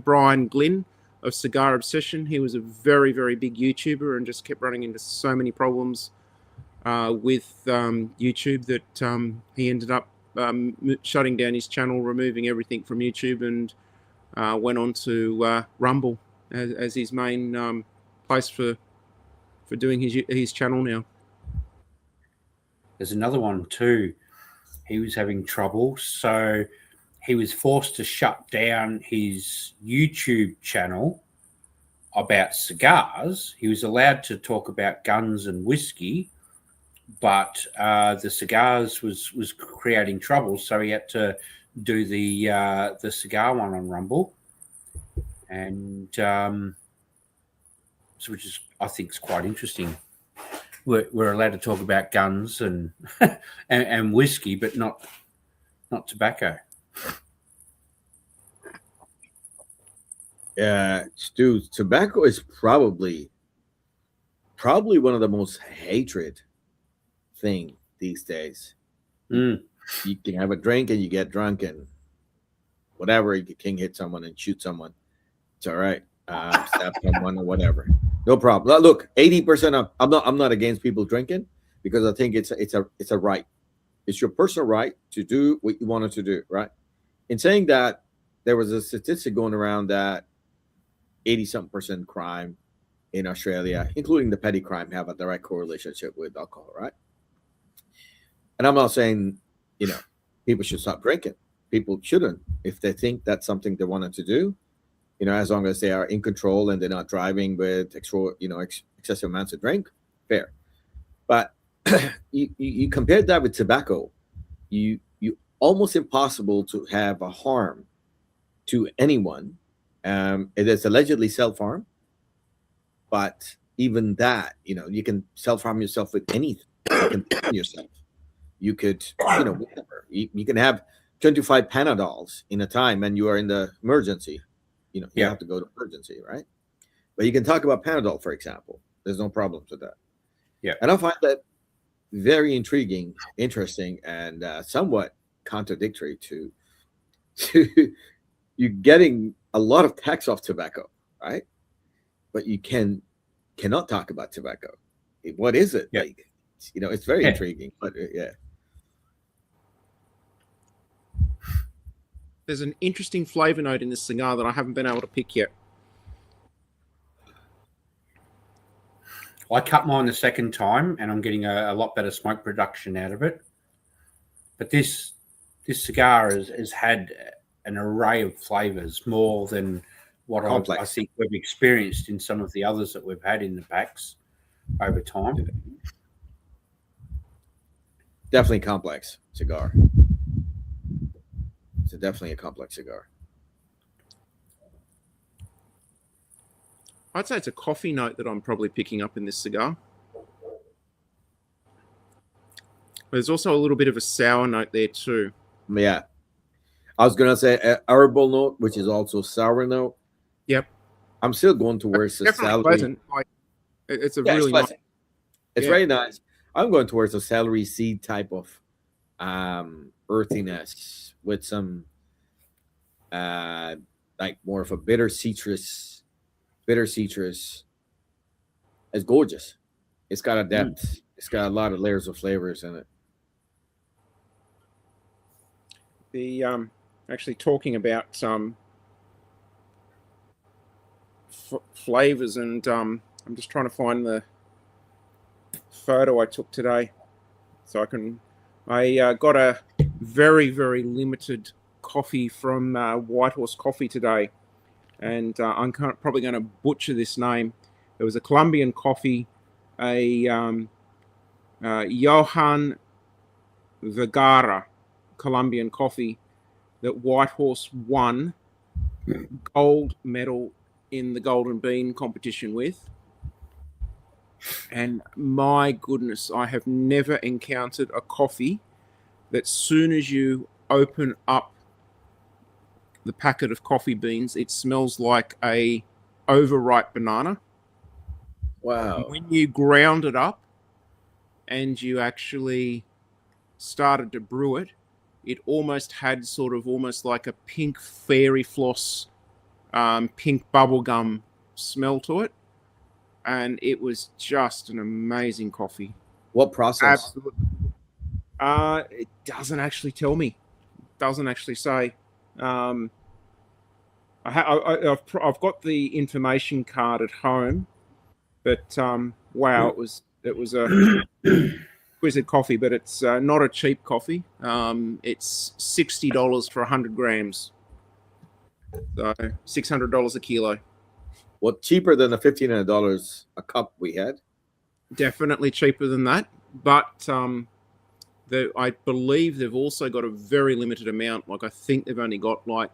Brian Glynn of Cigar Obsession, he was a very, very big YouTuber and just kept running into so many problems with YouTube that he ended up shutting down his channel, removing everything from YouTube, and went on to Rumble as his main place for doing his channel now. There's another one too. He was having trouble, so he was forced to shut down his YouTube channel about cigars. He was allowed to talk about guns and whiskey, but the cigars was creating trouble, so he had to do the cigar one on Rumble, and so which is, I think, is quite interesting. We're allowed to talk about guns and and whiskey, but not tobacco. Yeah, Stu, tobacco is probably one of the most hated thing these days. Mm. You can have a drink and you get drunk and whatever. You can hit someone and shoot someone. It's all right. Stab someone or whatever. No problem. Look, 80% of I'm not against people drinking because I think it's a right. It's your personal right to do what you wanted to do, right? In saying that, there was a statistic going around that 80-something% crime in Australia, including the petty crime, have a direct correlation with alcohol, right? And I'm not saying, people should stop drinking. People shouldn't. If they think that's something they wanted to do, as long as they are in control and they're not driving with excessive amounts of drink, fair. But you compare that with tobacco, you almost impossible to have a harm to anyone. It is allegedly self-harm, but even that, you can self-harm yourself with anything. You can harm yourself. You could, whatever. You can have 25 Panadols in a time and you are in the emergency. You have to go to emergency, right? But you can talk about Panadol, for example. There's no problems with that. Yeah. And I find that very intriguing, interesting, and somewhat contradictory to you getting a lot of tax off tobacco, right? But you cannot talk about tobacco. What is it? Yeah. Like, it's very intriguing, but yeah. There's an interesting flavor note in this cigar that I haven't been able to pick yet. I cut mine the second time, and I'm getting a lot better smoke production out of it. But this cigar has had an array of flavors, more than what I think we've experienced in some of the others that we've had in the packs over time. Definitely complex cigar. It's definitely a complex cigar. I'd say it's a coffee note that I'm probably picking up in this cigar. There's also a little bit of a sour note there too. Yeah. I was going to say an herbal note, which is also sour note. Yep. I'm still going towards the celery. Pleasant. It's a really nice. It's very nice. I'm going towards the celery seed type of earthiness with some like more of a bitter citrus. It's gorgeous. It's got a depth. It's got a lot of layers of flavors in it. The actually talking about flavors, and I'm just trying to find the photo I took today, so I got a very, very limited coffee from White Horse Coffee today, and I'm probably going to butcher this name. It was a Colombian coffee, a Johan Vergara Colombian coffee that White Horse won gold medal in the Golden Bean competition with. And my goodness, I have never encountered a coffee that soon as you open up the packet of coffee beans, it smells like a overripe banana. Wow. And when you ground it up and you actually started to brew it, it almost had almost like a pink fairy floss, pink bubblegum smell to it. And it was just an amazing coffee. What process? Absolutely. It doesn't actually tell me. It doesn't actually say. I've got the information card at home, but wow, it was a exquisite coffee, but it's not a cheap coffee. It's $60 for 100 grams, so $600 a kilo. Well, cheaper than the $1,500 a cup we had. Definitely cheaper than that, but I believe they've also got a very limited amount. Like I think they've only got like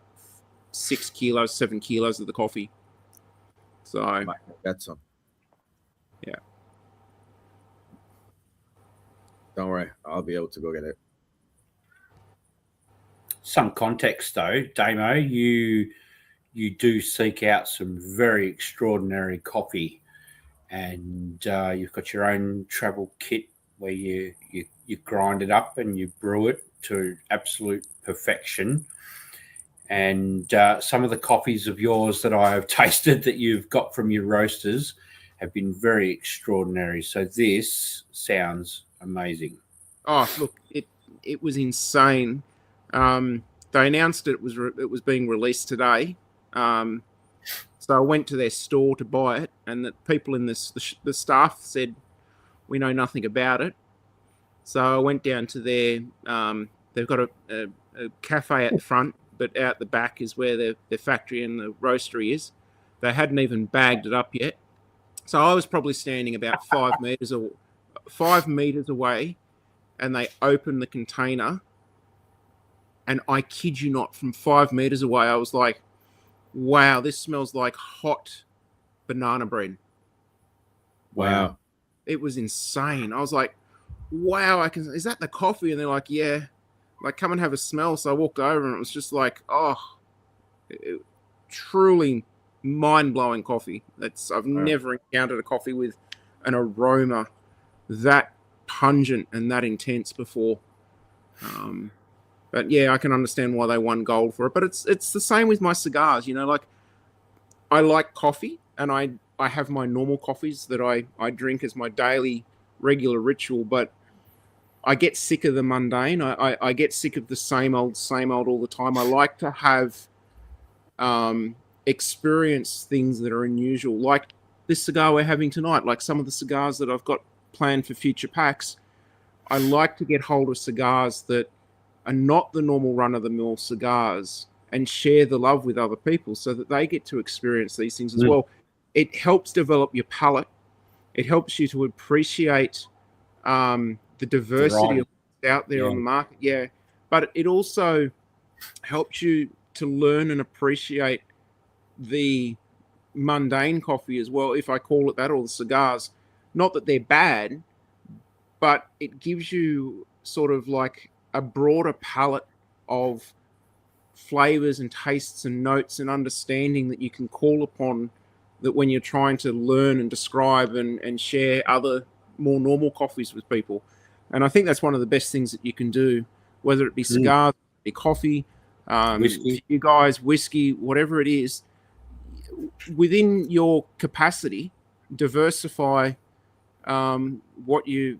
6 kilos, 7 kilos of the coffee. So That's some. Yeah. Don't worry, I'll be able to go get it. Some context though, Damo, you do seek out some very extraordinary coffee, and you've got your own travel kit where you grind it up and you brew it to absolute perfection. And some of the coffees of yours that I have tasted that you've got from your roasters have been very extraordinary. So this sounds amazing. Oh, look, it was insane. They announced it was being released today. So I went to their store to buy it, and the people in the staff said, we know nothing about it. So I went down to their, they've got a cafe at the front, but out the back is where their factory and the roastery is. They hadn't even bagged it up yet. So I was probably standing about 5 meters away, and they opened the container. And I kid you not, from 5 meters away, I was like, wow, this smells like hot banana bread. Wow. It was insane. I was like, wow, is that the coffee? And they're like, yeah. Like, come and have a smell. So I walked over, and it was just like, truly mind-blowing coffee. I've never encountered a coffee with an aroma that pungent and that intense before. But yeah, I can understand why they won gold for it. But it's the same with my cigars. You know, like I like coffee, and I have my normal coffees that I drink as my daily regular ritual. But I get sick of the mundane. I get sick of the same old all the time. I like to have experience things that are unusual, like this cigar we're having tonight, like some of the cigars that I've got planned for future packs. I like to get hold of cigars that are not the normal run-of-the-mill cigars and share the love with other people so that they get to experience these things as well. It helps develop your palate. It helps you to appreciate the diversity of what's out there on the market. Yeah. But it also helps you to learn and appreciate the mundane coffee as well, if I call it that, or the cigars. Not that they're bad, but it gives you sort of like a broader palette of flavors and tastes and notes and understanding that you can call upon, that when you're trying to learn and describe and share other more normal coffees with people. And I think that's one of the best things that you can do, whether it be cigars, be coffee, whiskey. You guys, whiskey, whatever it is, within your capacity, diversify what you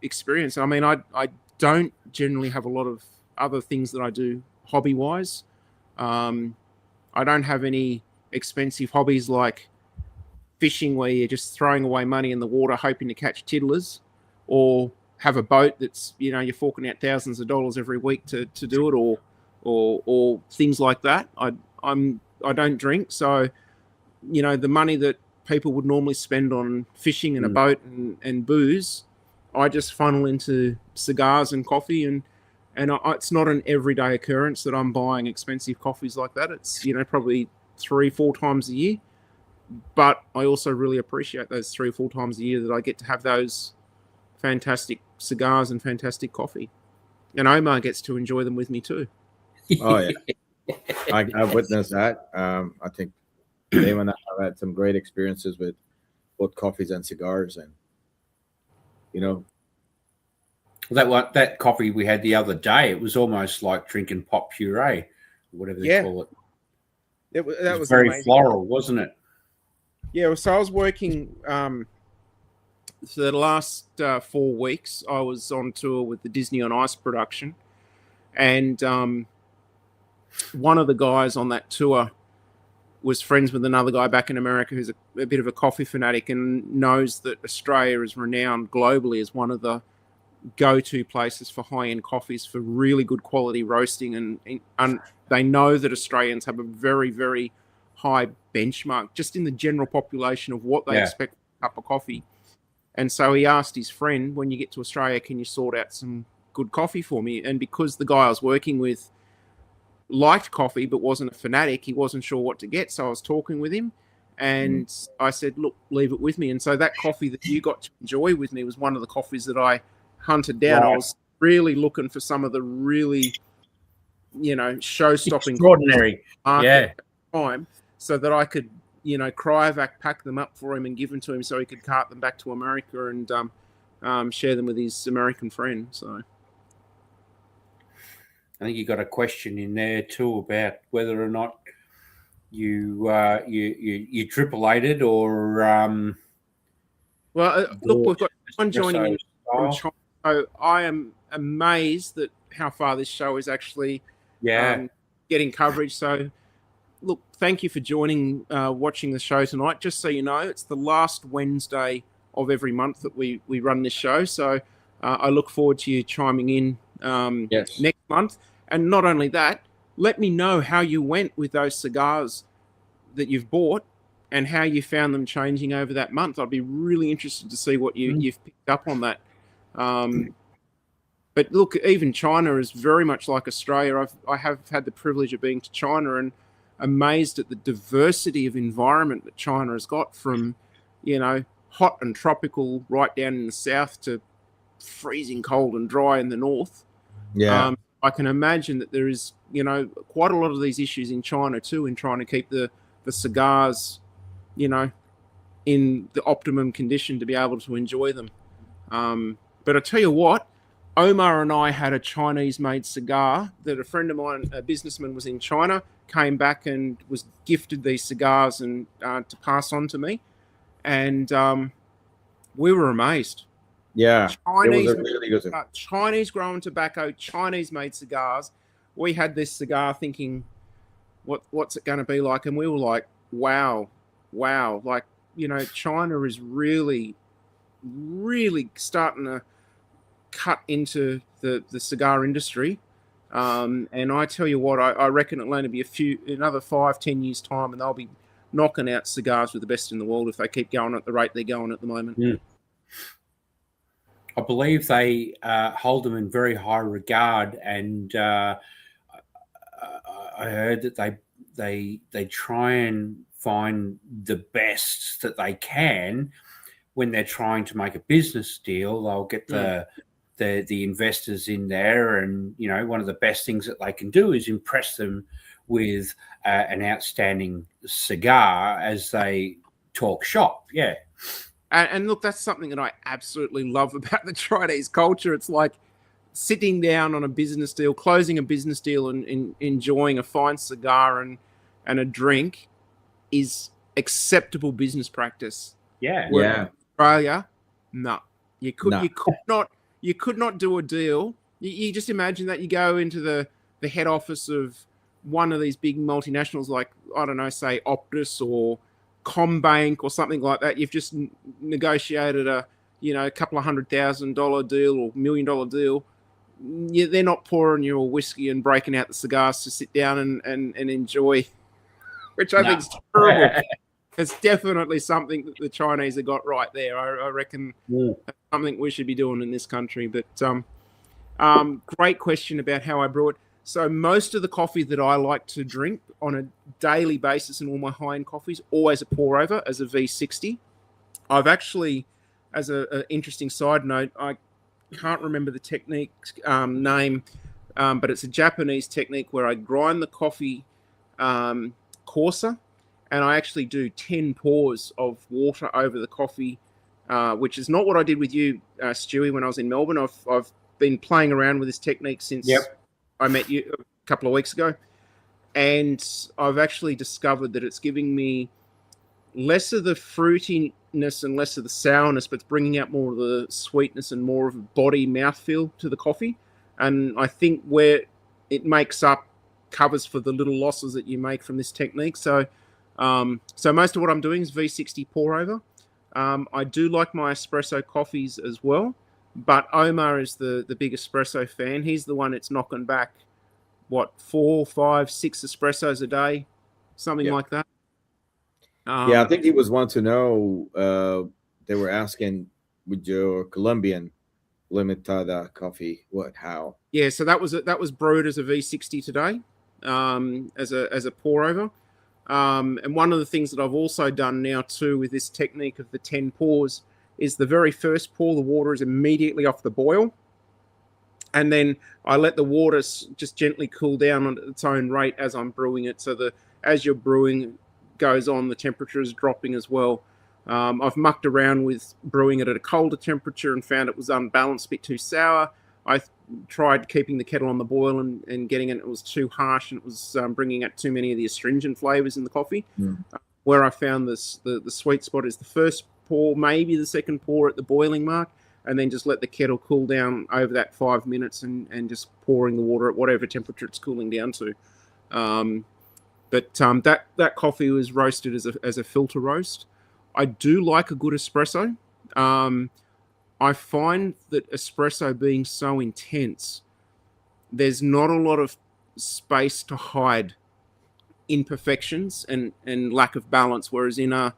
experience. I mean, I don't generally have a lot of other things that I do hobby wise. I don't have any expensive hobbies like fishing where you're just throwing away money in the water hoping to catch tiddlers, or have a boat that's, you know, you're forking out thousands of dollars every week to do it, or things like that. I don't drink, so you know, the money that people would normally spend on fishing and a boat and booze, I just funnel into cigars and coffee, and it's not an everyday occurrence that I'm buying expensive coffees like that. It's, you know, probably 3-4 times a year, but I also really appreciate those 3 or 4 times a year that I get to have those fantastic cigars and fantastic coffee, and Omar gets to enjoy them with me too. Oh yeah, I've witnessed that. I think Dave and I have had some great experiences with both coffees and cigars, and you know, that coffee we had the other day, it was almost like drinking pop puree, or whatever they call it. It was very amazing. Floral, wasn't it? Yeah, so I was working for the last 4 weeks. I was on tour with the Disney on Ice production, and one of the guys on that tour was friends with another guy back in America who's a bit of a coffee fanatic and knows that Australia is renowned globally as one of the go-to places for high-end coffees for really good quality roasting, and they know that Australians have a very, very high benchmark just in the general population of what they expect from a cup of coffee. And so he asked his friend, when you get to Australia, can you sort out some good coffee for me? And because the guy I was working with liked coffee but wasn't a fanatic, he wasn't sure what to get, so I was talking with him, and I said, look, leave it with me. And so that coffee that you got to enjoy with me was one of the coffees that I hunted down. Right. I was really looking for some of the really, show-stopping extraordinary at the time, so that I could, cryovac pack them up for him and give them to him so he could cart them back to America and share them with his American friend. So I think you got a question in there too about whether or not you tripolated or look, we've got one joining in from China. So I am amazed that how far this show is actually getting coverage. So look, thank you for joining, watching the show tonight. Just so you know, it's the last Wednesday of every month that we run this show. So I look forward to you chiming in next month. And not only that, let me know how you went with those cigars that you've bought and how you found them changing over that month. I'd be really interested to see what you've picked up on that. But look, even China is very much like Australia. I have had the privilege of being to China and amazed at the diversity of environment that China has got, from, hot and tropical right down in the south to freezing cold and dry in the north. Yeah. I can imagine that there is, quite a lot of these issues in China too, in trying to keep the cigars, in the optimum condition to be able to enjoy them. But I tell you what, Omar and I had a Chinese-made cigar that a friend of mine, a businessman, was in China, came back and was gifted these cigars and to pass on to me, and we were amazed. Yeah, Chinese grown tobacco, Chinese made cigars. We had this cigar thinking, what's it going to be like? And we were like, wow. Like, China is really, really starting to cut into the cigar industry. And I tell you what, I reckon it'll only be another 5-10 years time, and they'll be knocking out cigars with the best in the world if they keep going at the rate they're going at the moment. Mm. I believe they hold them in very high regard, and I heard that they try and find the best that they can when they're trying to make a business deal. They'll get the investors in there, and one of the best things that they can do is impress them with an outstanding cigar as they talk shop. Yeah. And look, that's something that I absolutely love about the Chinese culture. It's like sitting down on a business deal, closing a business deal, and enjoying a fine cigar and a drink is acceptable business practice. Yeah. Where Australia, no. You could not do a deal. You just imagine that you go into the head office of one of these big multinationals, like, I don't know, say Optus or Combank or something like that. You've just negotiated a couple of $100,000 deal or $1 million deal. They're not pouring you a whiskey and breaking out the cigars to sit down and enjoy, which I think is terrible. It's definitely something that the Chinese have got right there. I reckon that's something we should be doing in this country. But great question about how I brew it. So most of the coffee that I like to drink on a daily basis in all my high-end coffees, always a pour over as a V60. I've actually, as an interesting side note, I can't remember the technique name, but it's a Japanese technique where I grind the coffee coarser, and I actually do 10 pours of water over the coffee, which is not what I did with you, Stewie, when I was in Melbourne. I've been playing around with this technique since I met you a couple of weeks ago, and I've actually discovered that it's giving me less of the fruitiness and less of the sourness, but it's bringing out more of the sweetness and more of a body mouthfeel to the coffee. And I think where it makes up covers for the little losses that you make from this technique. So So most of what I'm doing is V60 pour over. I do like my espresso coffees as well, but Omar is the big espresso fan. He's the one that's knocking back, 4, 5, 6 espressos a day, something like that. I think he was wanting to know. They were asking with your Colombian limitada coffee, how? Yeah, so that was brewed as a V60 today, as a pour over. And one of the things that I've also done now too with this technique of the 10 pours is the very first pour, the water is immediately off the boil. And then I let the water just gently cool down at its own rate as I'm brewing it. So as your brewing goes on, the temperature is dropping as well. I've mucked around with brewing it at a colder temperature and found it was unbalanced, a bit too sour. I tried keeping the kettle on the boil and getting it was too harsh, and it was bringing out too many of the astringent flavors in the coffee. Where I found the sweet spot is the first pour, maybe the second pour at the boiling mark, and then just let the kettle cool down over that 5 minutes and just pouring the water at whatever temperature it's cooling down to. But that coffee was roasted as a filter roast. I do like a good espresso. I find that espresso being so intense, there's not a lot of space to hide imperfections and lack of balance. Whereas in a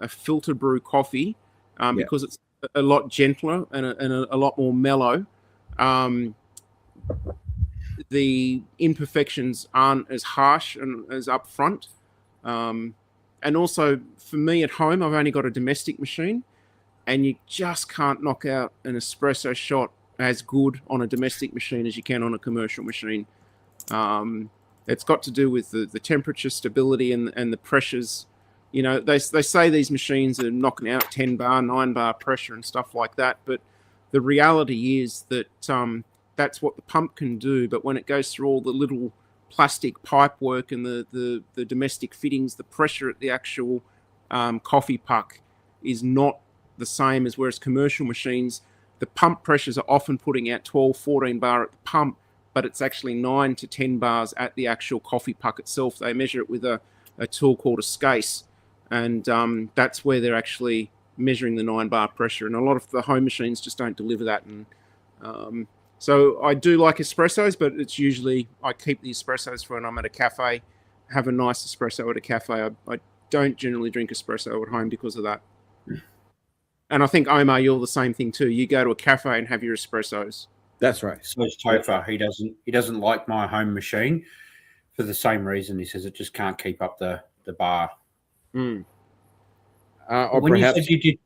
filter brew coffee, because it's a lot gentler and a lot more mellow, the imperfections aren't as harsh and as upfront. And also, for me at home, I've only got a domestic machine, and you just can't knock out an espresso shot as good on a domestic machine as you can on a commercial machine. It's got to do with the temperature stability and the pressures. You know, they say these machines are knocking out 10 bar, 9 bar pressure and stuff like that, but the reality is that that's what the pump can do. But when it goes through all the little plastic pipe work and the domestic fittings, the pressure at the actual coffee puck is not the same as whereas commercial machines, the pump pressures are often putting out 12, 14 bar at the pump, but it's actually 9 to 10 bars at the actual coffee puck itself. They measure it with a tool called a scase, and that's where they're actually measuring the 9 bar pressure. And a lot of the home machines just don't deliver that. And so I do like espressos, but it's usually I keep the espressos for when I'm at a cafe, have a nice espresso at a cafe. I don't generally drink espresso at home because of that. And I think, Omar, you're the same thing too. You go to a cafe and have your espressos. That's right. So is Topher. He doesn't like my home machine for the same reason. He says it just can't keep up the bar. Or when perhaps you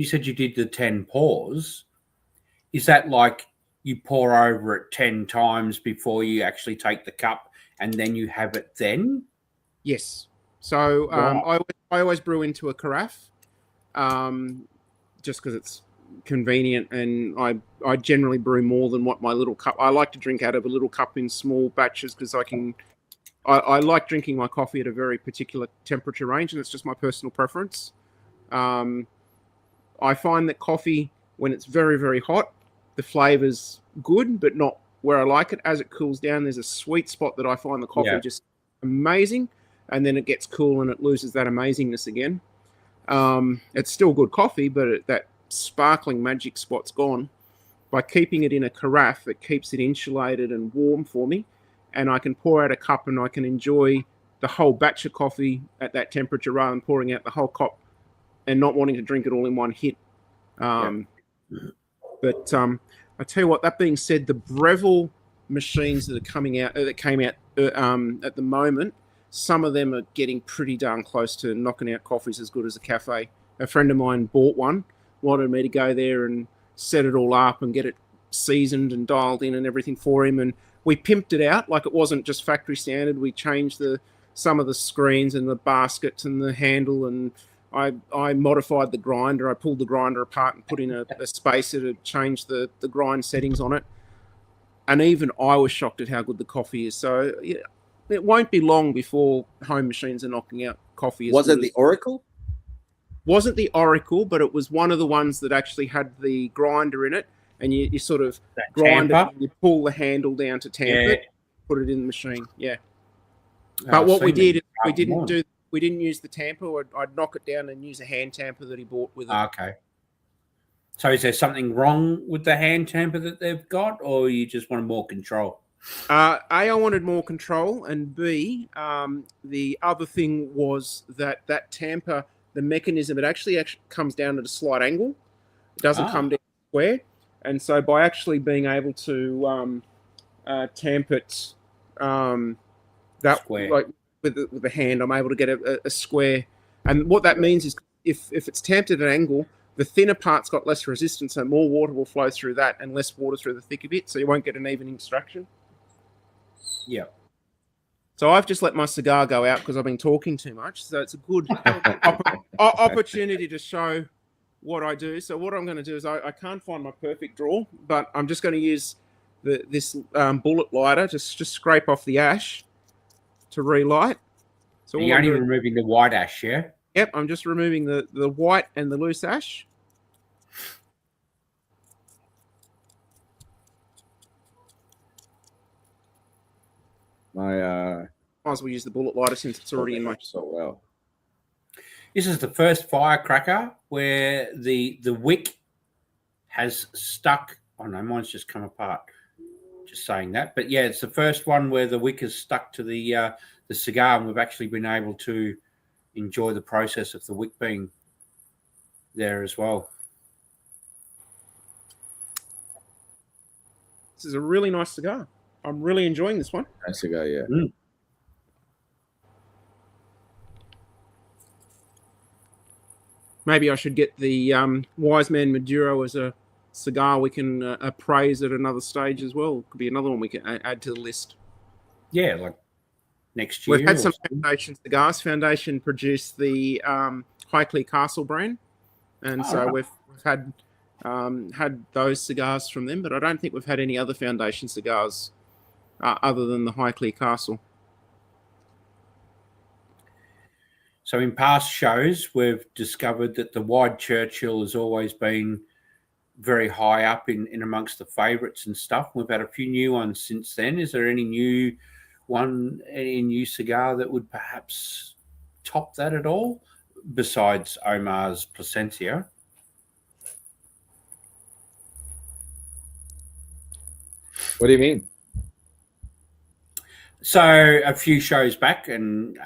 said you did the 10 pours, is that like you pour over it 10 times before you actually take the cup and then you have it then? Yes. So I always brew into a carafe, just because it's convenient, and I generally brew more than what my little cup. I like to drink out of a little cup in small batches because I like drinking my coffee at a very particular temperature range, and it's just my personal preference. I find that coffee, when it's very, very hot, the flavor's good, but not where I like it. As it cools down, there's a sweet spot that I find the coffee just amazing, and then it gets cool and it loses that amazingness again. It's still good coffee, but that sparkling magic spot's gone. By keeping it in a carafe, it keeps it insulated and warm for me, and I can pour out a cup and I can enjoy the whole batch of coffee at that temperature rather than pouring out the whole cup and not wanting to drink it all in one hit. But I tell you what, that being said, the Breville machines that came out at the moment, some of them are getting pretty darn close to knocking out coffees as good as a cafe. A friend of mine bought one, wanted me to go there and set it all up and get it seasoned and dialed in and everything for him. And we pimped it out like it wasn't just factory standard. We changed some of the screens and the baskets and the handle, and I modified the grinder. I pulled the grinder apart and put in a spacer to change the grind settings on it. And even I was shocked at how good the coffee is. So it won't be long before home machines are knocking out coffee. Was it the Oracle? Wasn't the Oracle, but it was one of the ones that actually had the grinder in it, and you sort of grind it, and you pull the handle down to tamp it, put it in the machine. Yeah. But what we seen did, it. we didn't use the tamper. I'd knock it down and use a hand tamper that he bought with it. Okay. So is there something wrong with the hand tamper that they've got, or you just want more control? A, I wanted more control, and B, the other thing was that tamper, the mechanism, it actually comes down at a slight angle. It doesn't come down square, and so by actually being able to tamp it that Square. like with the hand, I'm able to get a square. And what that means is if it's tamped at an angle, the thinner part's got less resistance, so more water will flow through that and less water through the thicker bit, so you won't get an even extraction. Yeah. So I've just let my cigar go out because I've been talking too much. So it's a good opportunity to show what I do. So what I'm going to do is I can't find my perfect draw, but I'm just going to use this bullet lighter, just scrape off the ash to relight. So you're only removing the white ash, yeah? Yep, I'm just removing the white and the loose ash. Might as well use the bullet lighter since it's already in my... So well. This is the first firecracker where the wick has stuck. Oh no, mine's just come apart. Just saying that, but yeah, it's the first one where the wick is stuck to the cigar, and we've actually been able to enjoy the process of the wick being there as well. This is a really nice cigar. I'm really enjoying this one. Nice cigar, yeah. Maybe I should get the Wise Man Maduro as a cigar we can appraise at another stage as well. Could be another one we can add to the list. Yeah, like next year. We've had some Foundation cigars. Foundation produced the Hickley Castle brand, and so we've had those cigars from them. But I don't think we've had any other Foundation cigars other than the Hickley Castle. So in past shows, we've discovered that the Wide Churchill has always been very high up in amongst the favourites and stuff. We've had a few new ones since then. Is there any new cigar that would perhaps top that at all, besides Omar's Placencia? What do you mean? So a few shows back, and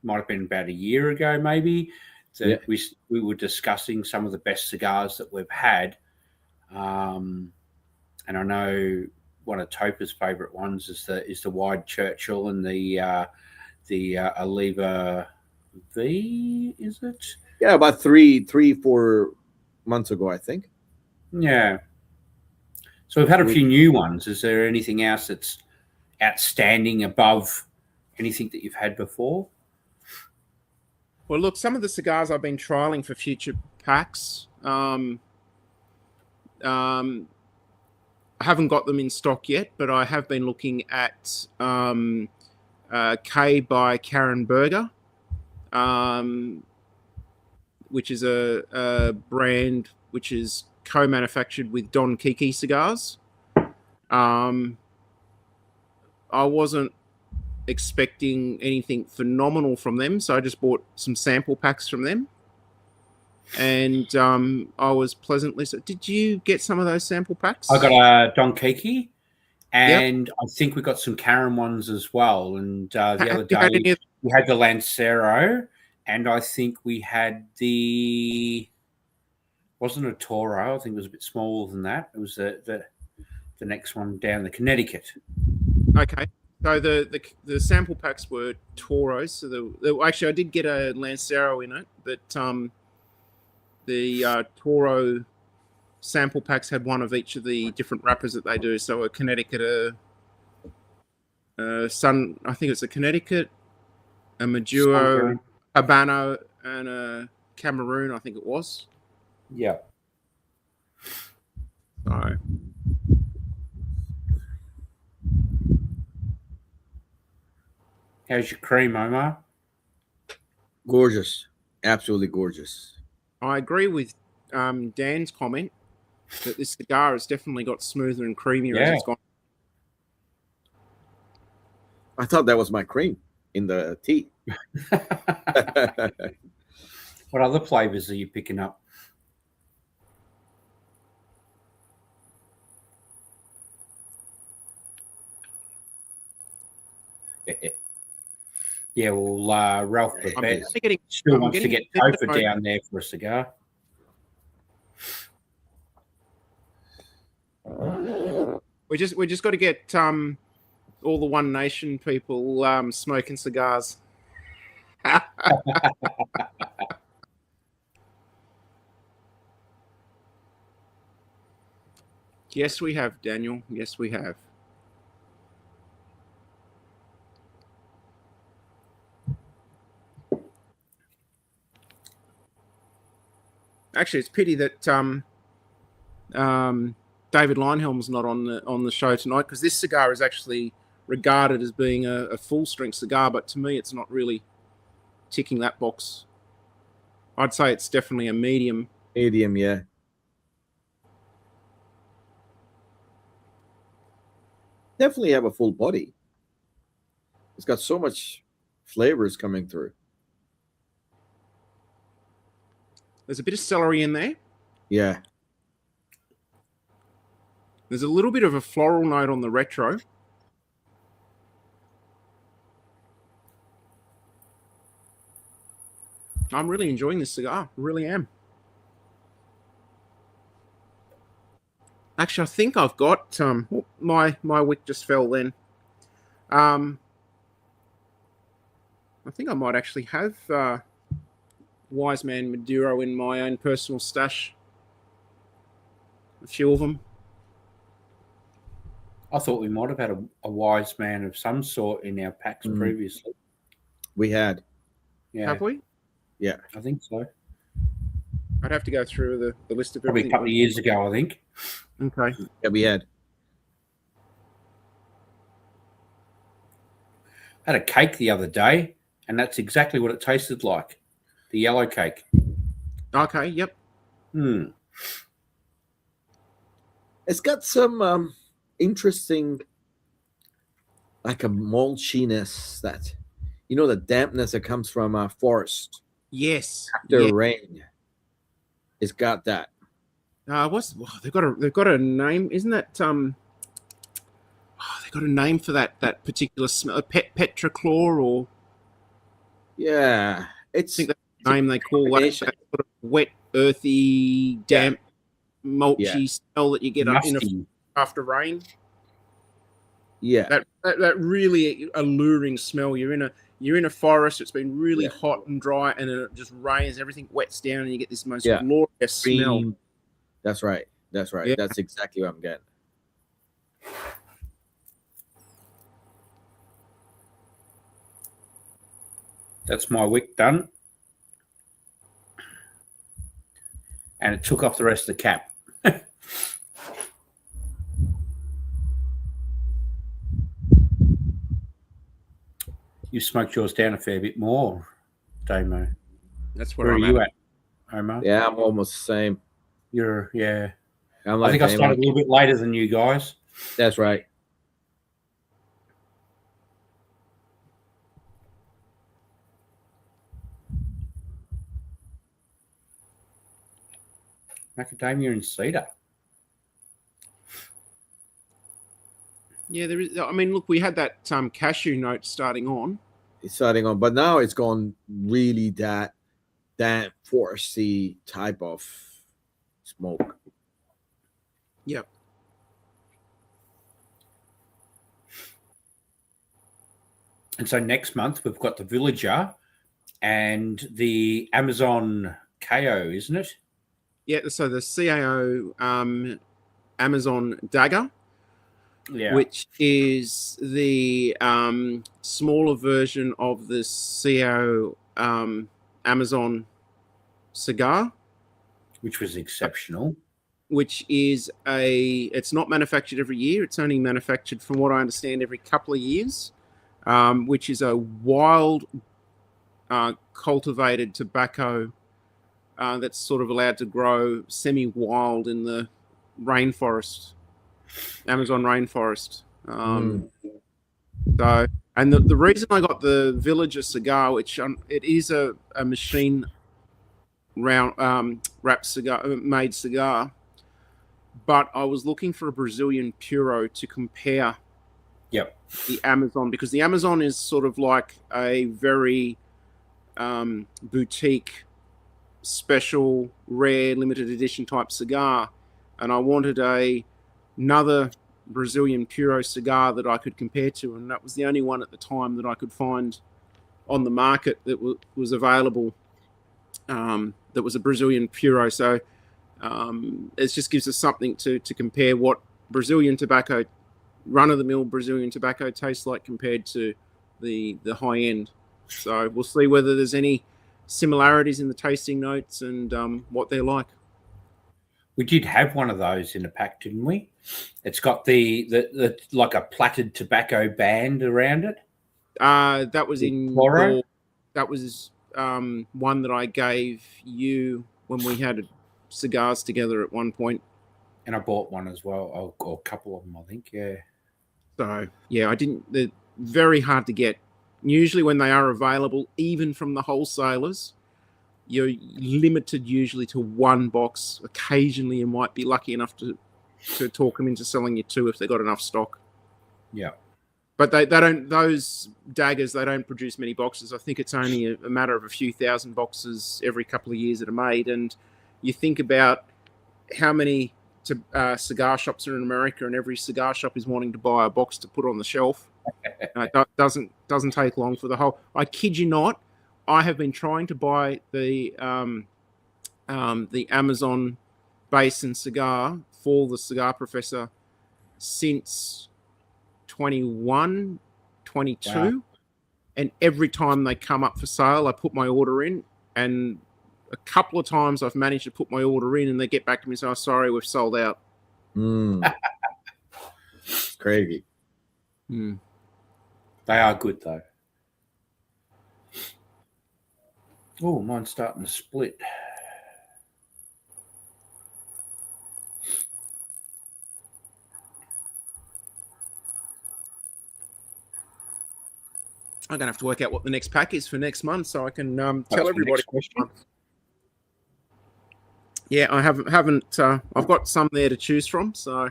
might have been about a year ago maybe, that we were discussing some of the best cigars that we've had. And I know one of Topher's favourite ones is the Wide Churchill and the Liga V, is it? Yeah, about 3-4 months ago, I think. Yeah. So we've had a few new ones. Is there anything else that's outstanding above anything that you've had before? Well, look, some of the cigars I've been trialing for future packs, I haven't got them in stock yet, but I have been looking at K by Karen Berger, which is a brand which is co-manufactured with Don Kiki cigars. I wasn't expecting anything phenomenal from them, so I just bought some sample packs from them, and I was pleasantly so. Did you get some of those sample packs? I got a Don Kiki, and I think we got some Karen ones as well. And the other day we had the Lancero, and I think we had wasn't a Toro. I think it was a bit smaller than that. It was the next one down, the Connecticut. Okay. So the sample packs were Toros. So actually, I did get a Lancero in it, but the Toro sample packs had one of each of the different wrappers that they do. So a Connecticut, I think it's a Connecticut, a Maduro, Habano, and a Cameroon, I think it was. Yeah. All right. How's your cream, Omar? Gorgeous. Absolutely gorgeous. I agree with Dan's comment that this cigar has definitely got smoother and creamier as it's gone. I thought that was my cream. in the tea. What other flavors are you picking up? Yeah, well, Ralph Babette still wants to get Topher down there for a cigar. We just got to get all the One Nation people smoking cigars. Yes, we have, Daniel. Yes, we have. Actually, it's pity that David Leinhelm's not on the show tonight, because this cigar is actually regarded as being a full strength cigar, but to me, it's not really ticking that box. I'd say it's definitely a medium. Medium, yeah. Definitely have a full body. It's got so much flavors coming through. There's a bit of celery in there. Yeah. There's a little bit of a floral note on the retro. I'm really enjoying this cigar. I really am. Actually, I think I've got my wick just fell then. I think I might actually have Wise Man Maduro in my own personal stash. A few of them. I thought we might have had a Wise Man of some sort in our packs previously. We had. Yeah. Have we? Yeah. I think so. I'd have to go through the list of Probably everything. a couple of years ago, I think. Okay. Yeah, we had. I had a cake the other day, and that's exactly what it tasted like. The yellow cake. Okay, yep. It's got some interesting, like a mulchiness that, the dampness that comes from forest. Yes. After rain. It's got that. They've got a name, isn't that they've got a name for that particular smell, petrichlor, or yeah, I think that's the name they call that sort of wet, earthy, damp, mulchy smell that you get up after rain. Yeah, that really alluring smell. You're in a forest. It's been really hot and dry, and then it just rains. Everything wets down, and you get this most glorious smell. That's right. Yeah. That's exactly what I'm getting. That's my wick done. And it took off the rest of the cap. You smoked yours down a fair bit more, Damo. That's where are I'm you at, Omar? Yeah, I'm almost the same. I think I started a little bit later than you guys. That's right. Macadamia and cedar. Yeah, there is. I mean, look, we had that cashew note starting on. It's starting on, but now it's gone really that foresty type of smoke. Yep. And so next month we've got the Villager and the Amazon KO, isn't it? Yeah, so the CAO Amazon Dagger, which is the smaller version of the CAO Amazon Cigar. Which was exceptional. Which is it's not manufactured every year. It's only manufactured, from what I understand, every couple of years, which is a wild cultivated tobacco that's sort of allowed to grow semi-wild in the rainforest, Amazon rainforest. So, and the reason I got the Villager cigar, which it is a machine wrapped cigar, made cigar, but I was looking for a Brazilian Puro to compare Yep. the Amazon, because the Amazon is sort of like a very boutique, special, rare, limited edition type cigar, and I wanted another Brazilian Puro cigar that I could compare to, and that was the only one at the time that I could find on the market that was available. That was a Brazilian Puro, so it just gives us something to compare what Brazilian tobacco, run-of-the-mill Brazilian tobacco, tastes like compared to the high end. So we'll see whether there's any similarities in the tasting notes and what they're like. We did have one of those in a pack, didn't we? It's got the like a plaited tobacco band around it. That was in Chloro? that was one that I gave you when we had cigars together at one point. And I bought one as well, or a couple of them, I think. Yeah. So yeah, I didn't. They're very hard to get. Usually, when they are available, even from the wholesalers, you're limited usually to one box. Occasionally, you might be lucky enough to talk them into selling you two if they got enough stock. Yeah. But they don't. Those daggers, they don't produce many boxes. I think it's only a matter of a few thousand boxes every couple of years that are made. And you think about how many cigar shops are in America, and every cigar shop is wanting to buy a box to put on the shelf. It doesn't take long for the whole. I kid you not. I have been trying to buy the Amazon Basin cigar for the Cigar Professor since 21, 22. Wow. And every time they come up for sale, I put my order in, and a couple of times I've managed to put my order in and they get back to me and say, "Oh, sorry, we've sold out." It's crazy. They are good though. Oh, mine's starting to split. I'm gonna have to work out what the next pack is for next month so I can tell everybody. Yeah, I haven't. I've got some there to choose from. So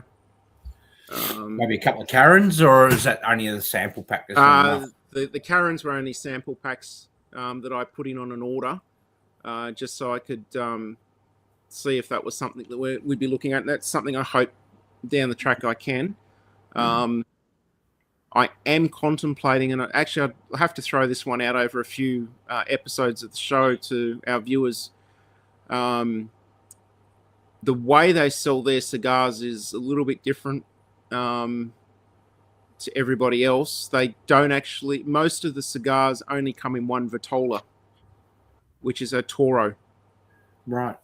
maybe a couple of Karens, or is that only the sample pack? The Karens were only sample packs that I put in on an order, just so I could see if that was something that we'd be looking at. And that's something I hope down the track I can. I am contemplating, and actually I'll have to throw this one out over a few episodes of the show to our viewers. The way they sell their cigars is a little bit different to everybody else. They don't actually, most of the cigars only come in one Vitola, which is a Toro. Right.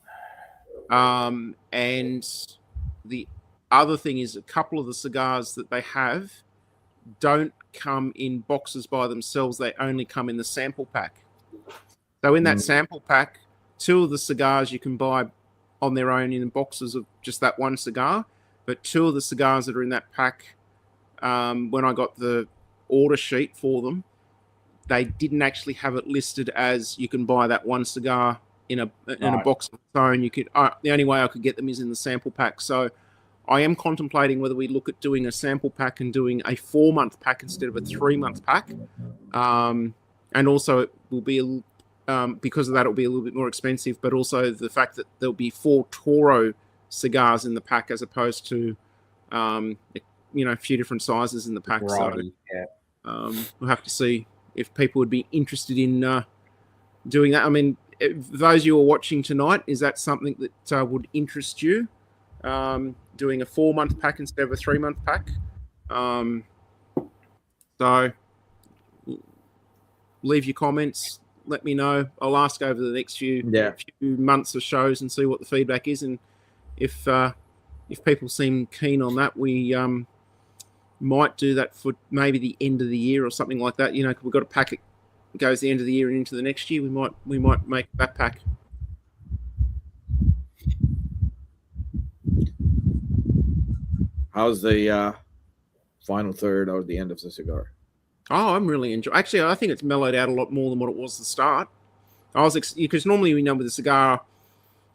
And the other thing is a couple of the cigars that they have don't come in boxes by themselves. They only come in the sample pack. So in that sample pack, two of the cigars you can buy on their own in boxes of just that one cigar, but two of the cigars that are in that pack, when I got the order sheet for them, they didn't actually have it listed as you can buy that one cigar in a box of its own. You could the only way I could get them is in the sample pack. So I am contemplating whether we look at doing a sample pack and doing a 4-month pack instead of a 3-month pack. And also it will be because of that, it'll be a little bit more expensive, but also the fact that there'll be 4 Toro cigars in the pack as opposed to, a few different sizes in the pack. Variety, so we'll have to see if people would be interested in doing that. I mean, those you are watching tonight, is that something that would interest you? Doing a 4-month pack instead of a 3-month pack. So leave your comments. Let me know. I'll ask over the next few months of shows and see what the feedback is, and if people seem keen on that, we might do that for maybe the end of the year or something like that. We've got a pack that goes the end of the year and into the next year. We might make that pack. How's the final third or the end of the cigar? Oh, I'm really enjoying. Actually, I think it's mellowed out a lot more than what it was at the start. I was because normally with a cigar,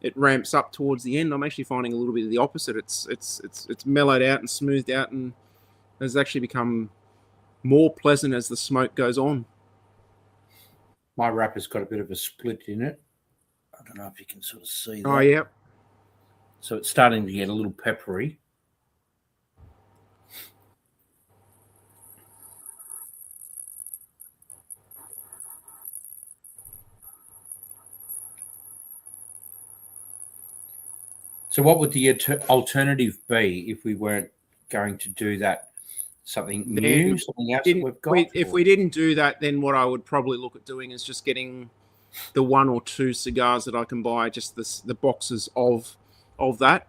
it ramps up towards the end. I'm actually finding a little bit of the opposite. It's mellowed out and smoothed out, and has actually become more pleasant as the smoke goes on. My wrapper's got a bit of a split in it. I don't know if you can sort of see that. Oh yeah. So it's starting to get a little peppery. So what would the alternative be if we weren't going to do that? Something new, something else that we've got? If we didn't do that, then what I would probably look at doing is just getting the 1 or 2 cigars that I can buy, just the boxes of that.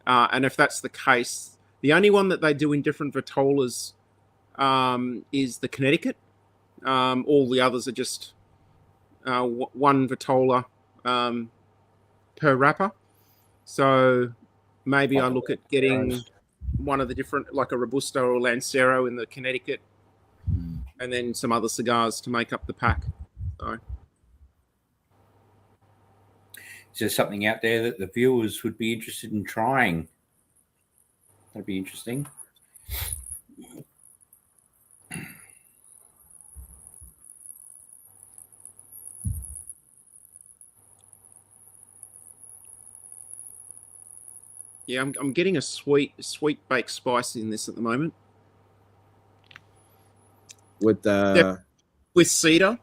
And if that's the case, the only one that they do in different vitolas is the Connecticut. All the others are just one vitola per wrapper. So maybe I look at getting one of the different, like a Robusto or Lancero in the Connecticut, and then some other cigars to make up the pack. So, is there something out there that the viewers would be interested in trying? That'd be interesting. yeah, I'm getting a sweet baked spice in this at the moment with cedar.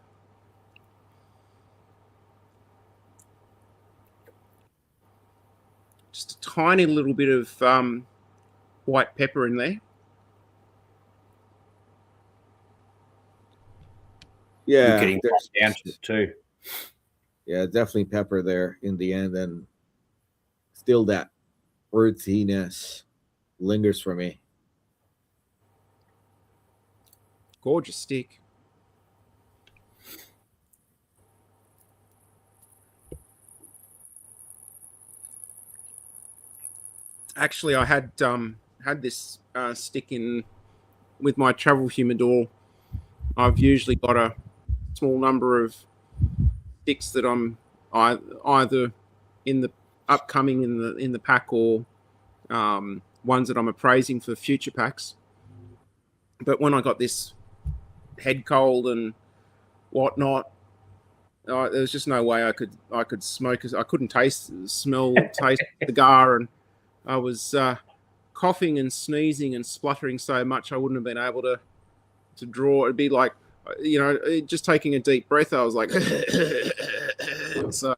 Just a tiny little bit of white pepper in there. Yeah, you're getting down to it too. Yeah, definitely pepper there in the end, and still that earthiness lingers for me. Gorgeous stick. Actually, I had this stick in with my travel humidor. I've usually got a small number of sticks that I'm either in the upcoming in the pack or ones that I'm appraising for future packs. But when I got this head cold and whatnot, there was just no way I could smoke. I couldn't taste the cigar, and I was coughing and sneezing and spluttering so much I wouldn't have been able to draw. It'd be like, just taking a deep breath. I was like, so.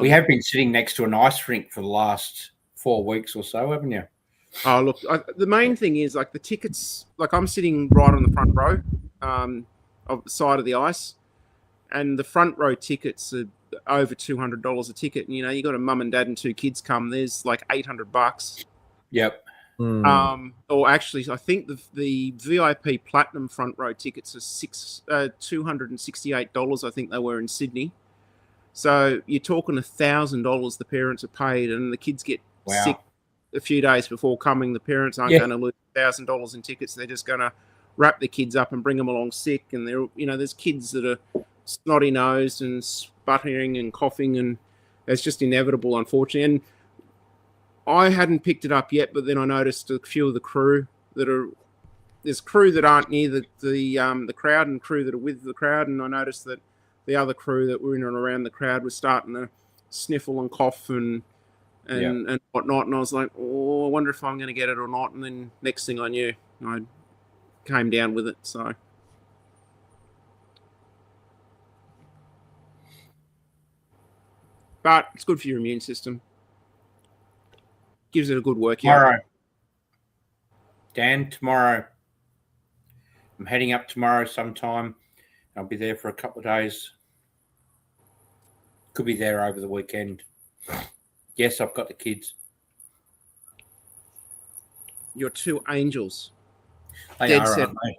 We have been sitting next to an ice rink for the last 4 weeks or so, haven't you? Oh, look, the main thing is like the tickets. Like I'm sitting right on the front row of the side of the ice, and the front row tickets are over $200 a ticket. And you got a mum and dad and 2 kids come. There's like $800. Yep. Or actually, I think the VIP Platinum front row tickets are $268. I think they were in Sydney. So you're talking $1,000 the parents are paid, and the kids get sick a few days before coming. The parents aren't going to lose $1,000 in tickets. They're just going to wrap the kids up and bring them along sick. And there's kids that are snotty nosed and sputtering and coughing, and it's just inevitable, unfortunately. And I hadn't picked it up yet, but then I noticed a few of the crew there's crew that aren't near the crowd and crew that are with the crowd, and I noticed that the other crew that were in and around the crowd was starting to sniffle and cough and whatnot, and I was like, oh, I wonder if I'm going to get it or not. And then next thing I knew, I came down with it. So, but it's good for your immune system. Gives it a good workout. Tomorrow, Dan. Tomorrow, I'm heading up tomorrow sometime. I'll be there for a couple of days. Could be there over the weekend. Yes, I've got the kids. Your 2 angels. They are, aren't they?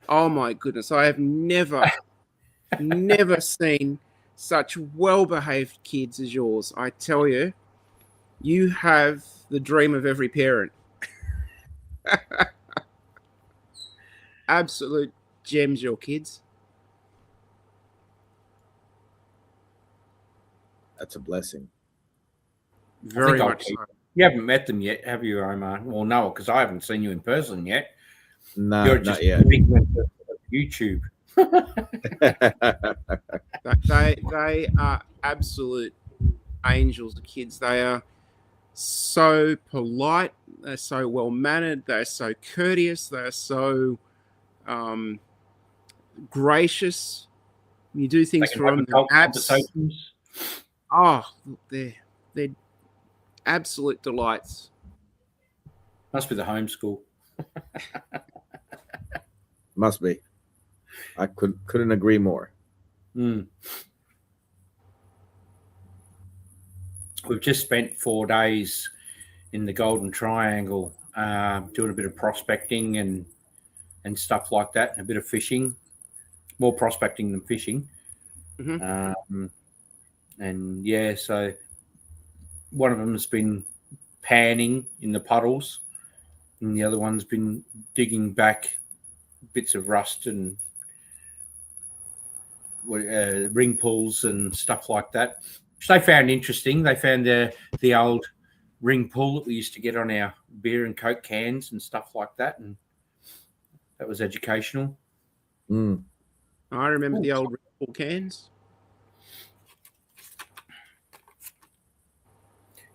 Oh my goodness! I have never seen such well-behaved kids as yours. I tell you, you have the dream of every parent. Absolute gems, your kids. That's a blessing. Very I'll much keep- so. You haven't met them yet, have you, Omar? Well, no, because I haven't seen you in person yet. No, You're not just yet. YouTube. They are absolute angels, the kids. They are so polite. They're so well mannered. They're so courteous. They're so gracious. You do They things can for have them. adult conversations. They're absolute delights. Must be the homeschool. Must be. I couldn't agree more. Mm. We've just spent 4 days in the Golden Triangle doing a bit of prospecting and stuff like that, and a bit of fishing. More prospecting than fishing. Mm-hmm. And yeah, so one of them has been panning in the puddles, and the other one's been digging back bits of rust and ring pulls and stuff like that, which they found interesting. They found the old ring pull that we used to get on our beer and Coke cans and stuff like that, and that was educational. Mm. I remember the old Red Bull cans.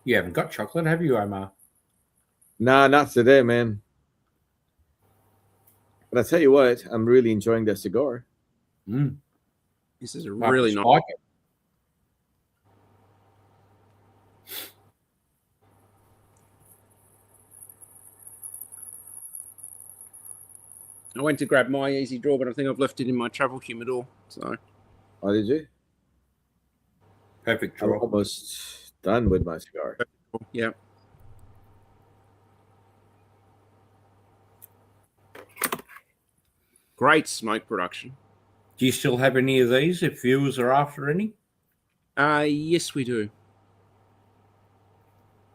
You haven't got chocolate, have you, Omar? Nah, not today, man. But I tell you what, I'm really enjoying that cigar. Mm. This is a I really just nice. like it. I went to grab my easy draw, but I think I've left it in my travel humidor. So Oh, did you? Perfect I'm draw. almost done with my cigar. yeah. Great smoke production. Do you still have any of these if viewers are after any? Yes, we do.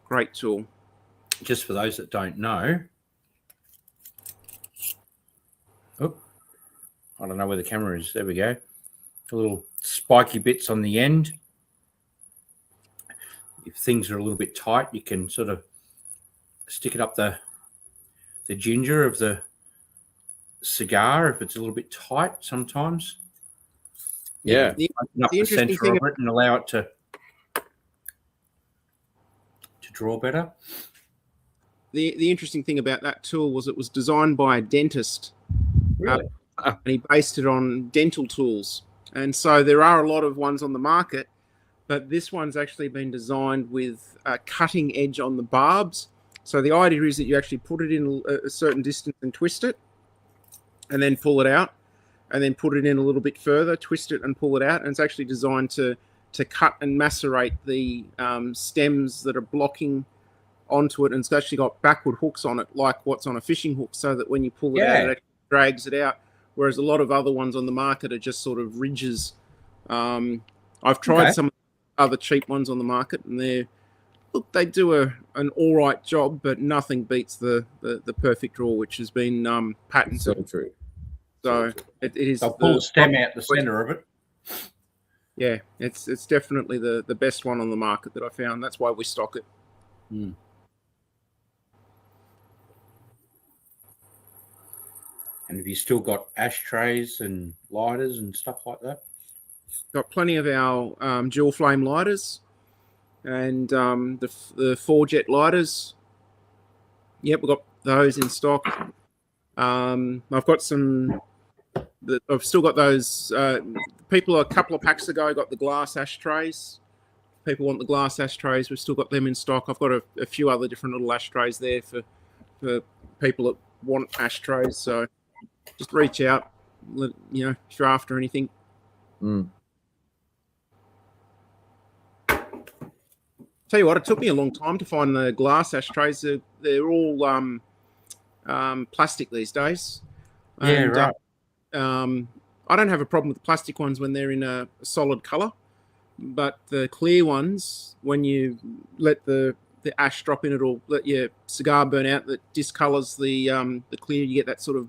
Great tool. Just for those that don't know. Oh, I don't know where the camera is. There we go. A little spiky bits on the end. If things are a little bit tight, you can sort of stick it up the ginger of the cigar if it's a little bit tight sometimes. Yeah. Open up the interesting center thing of it and allow it to draw better. The interesting thing about that tool was it was designed by a dentist. Really? And he based it on dental tools. And so there are a lot of ones on the market, but this one's actually been designed with a cutting edge on the barbs. So the idea is that you actually put it in a certain distance and twist it, and then pull it out, and then put it in a little bit further, twist it and pull it out. And it's actually designed to cut and macerate the stems that are blocking onto it. And it's actually got backward hooks on it, like what's on a fishing hook, so that when you pull it out, it actually drags it out. Whereas a lot of other ones on the market are just sort of ridges. I've tried some other cheap ones on the market, and they do an all right job, but nothing beats the perfect draw, which has been patented. So true. So it is. They'll pull the stem out the center of it. Yeah, it's definitely the best one on the market that I found. That's why we stock it. Mm. And have you still got ashtrays and lighters and stuff like that? Got plenty of our dual flame lighters and the 4-jet lighters. Yep, we've got those in stock. I've got some. I've still got those. People a couple of packs ago got the glass ashtrays. People want the glass ashtrays. We've still got them in stock. I've got a few other different little ashtrays there for people that want ashtrays. So just reach out, if you're after anything. Mm. Tell you what, it took me a long time to find the glass ashtrays. They're all plastic these days. Yeah, right. I don't have a problem with the plastic ones when they're in a solid color, but the clear ones, when you let the ash drop in, it'll let your cigar burn out. That discolors the clear. You get that sort of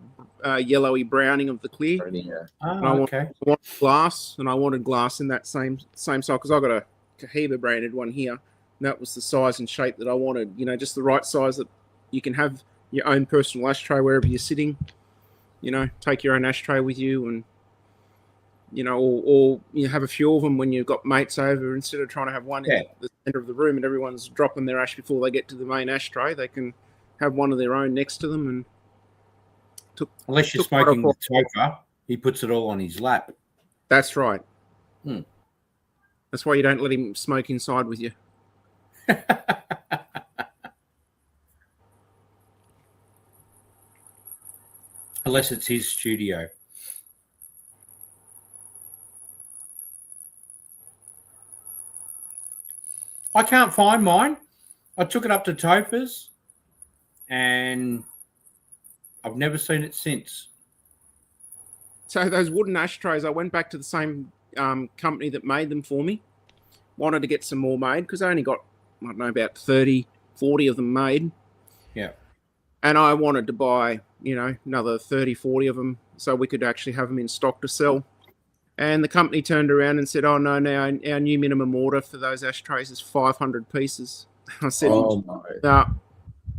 yellowy browning of the clear. Yeah. And I wanted glass, and I wanted glass in that same size because I got a Cohiba branded one here. And that was the size and shape that I wanted. You know, just the right size that you can have your own personal ashtray wherever you're sitting. You know, take your own ashtray with you, and you know, or you have a few of them when you've got mates over. Instead of trying to have one in the center of the room and everyone's dropping their ash before they get to the main ashtray, they can have one of their own next to them. And unless you're smoking with Topher, he puts it all on his lap. That's right. That's why you don't let him smoke inside with you. Unless it's his studio. I can't find mine. I took it up to Topher's and I've never seen it since. So those wooden ashtrays, I went back to the same company that made them for me. Wanted to get some more made because I only got, I don't know, about 30, 40 of them made. Yeah. And I wanted to buy, you know, another 30, 40 of them so we could actually have them in stock to sell. And the company turned around and said, oh, no, now our new minimum order for those ashtrays is 500 pieces. I said,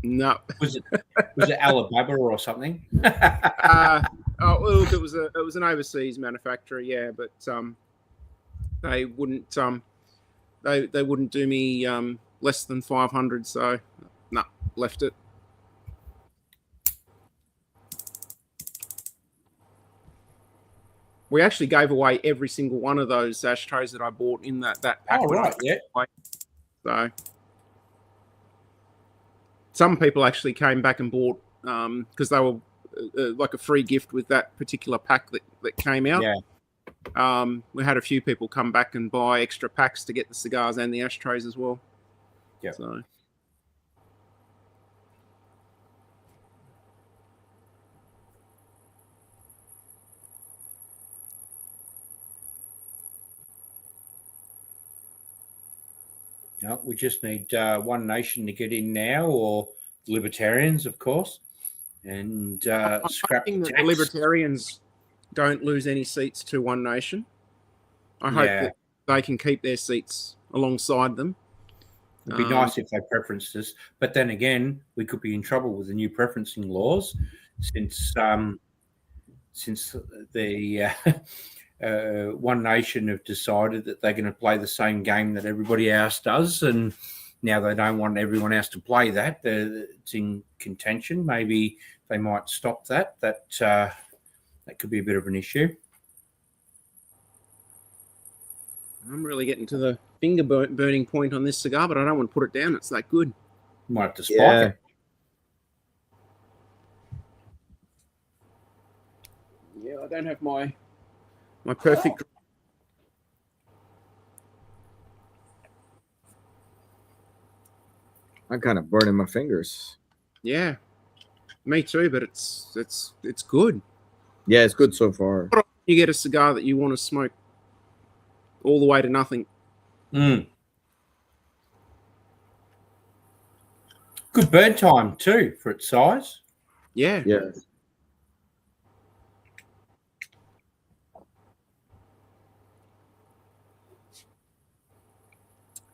no. Was it Alibaba or something? Look, it was an overseas manufacturer, yeah, but they wouldn't they wouldn't do me less than 500, so no, left it. We actually gave away every single one of those ashtrays that I bought in that pack. Oh, right, yeah. So some people actually came back and bought because they were like a free gift with that particular pack that came out. Yeah. We had a few people come back and buy extra packs to get the cigars and the ashtrays as well. Yeah. So. No, we just need One Nation to get in now, or Libertarians, of course, and scrap the tax. Libertarians don't lose any seats to One Nation. I hope that they can keep their seats alongside them. It'd be nice if they preferenced us, but then again, we could be in trouble with the new preferencing laws, since the One Nation have decided that they're going to play the same game that everybody else does, and now they don't want everyone else to play that. It's in contention. Maybe they might stop that. That could be a bit of an issue. I'm really getting to the finger burning point on this cigar, but I don't want to put it down. It's that good. You might have to spike it. Yeah, I don't have my perfect. I'm kind of burning my fingers. Yeah, me too. But it's good. Yeah, it's good so far. You get a cigar that you want to smoke all the way to nothing. Good burn time too for its size. Yeah. Yeah.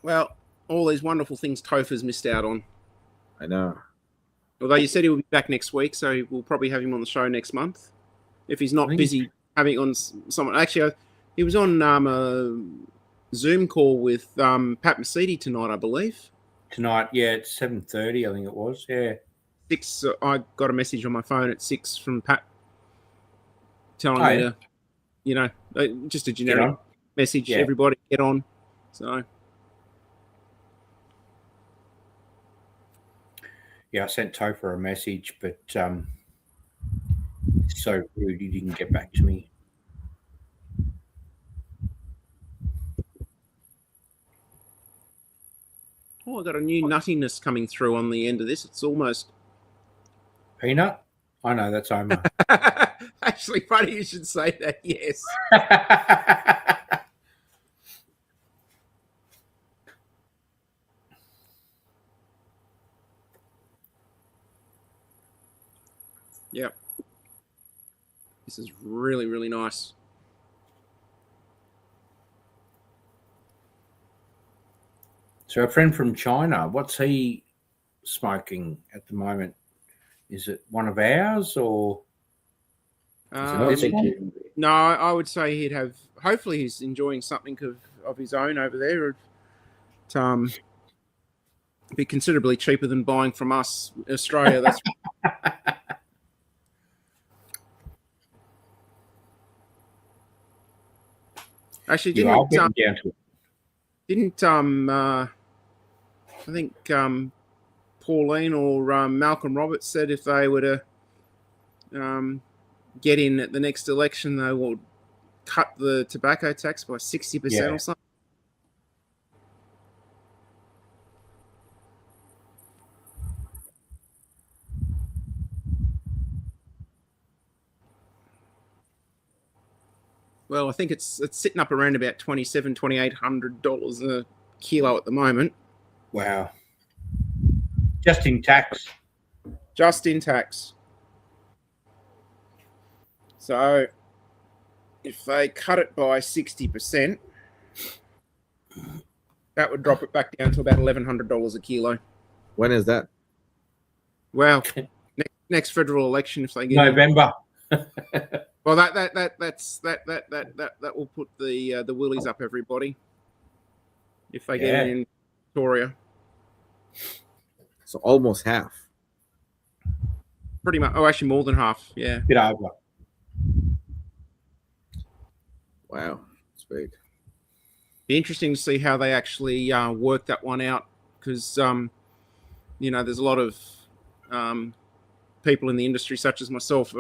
Well, all these wonderful things Topher's missed out on. I know. Although you said he will be back next week, so we'll probably have him on the show next month. If he's not busy having on someone. Actually, he was on a Zoom call with Pat Mesiti tonight, I believe. Tonight, yeah, it's 7:30, I think it was. Yeah. 6. I got a message on my phone at 6 from Pat telling me to, you know, just a generic message. Yeah. Everybody get on. So. Yeah, I sent Topher a message, but so rude he didn't get back to me. Oh, I got a new nuttiness coming through on the end of this. It's almost peanut. I know that's Omar. Actually, funny you should say that. Yes. Yep. This is really, really nice. So a friend from China, what's he smoking at the moment? Is it one of ours or is it this one? No, I would say he'd have. Hopefully, he's enjoying something of his own over there. It'd be considerably cheaper than buying from us, Australia. That's actually didn't I think Pauline or Malcolm Roberts said if they were to get in at the next election, they will cut the tobacco tax by 60% or something. Well, I think it's sitting up around about $2,800 a kilo at the moment. Wow. Just in tax. Just in tax. So if they cut it by 60%, that would drop it back down to about $1,100 a kilo. When is that? Well, next federal election, if they get November. Well, that will put the willies up everybody if they get in Victoria. So almost half. Pretty much. Oh, actually, more than half. Yeah. Bit over. Wow, it's big. Be interesting to see how they actually work that one out, because there's a lot of people in the industry, such as myself,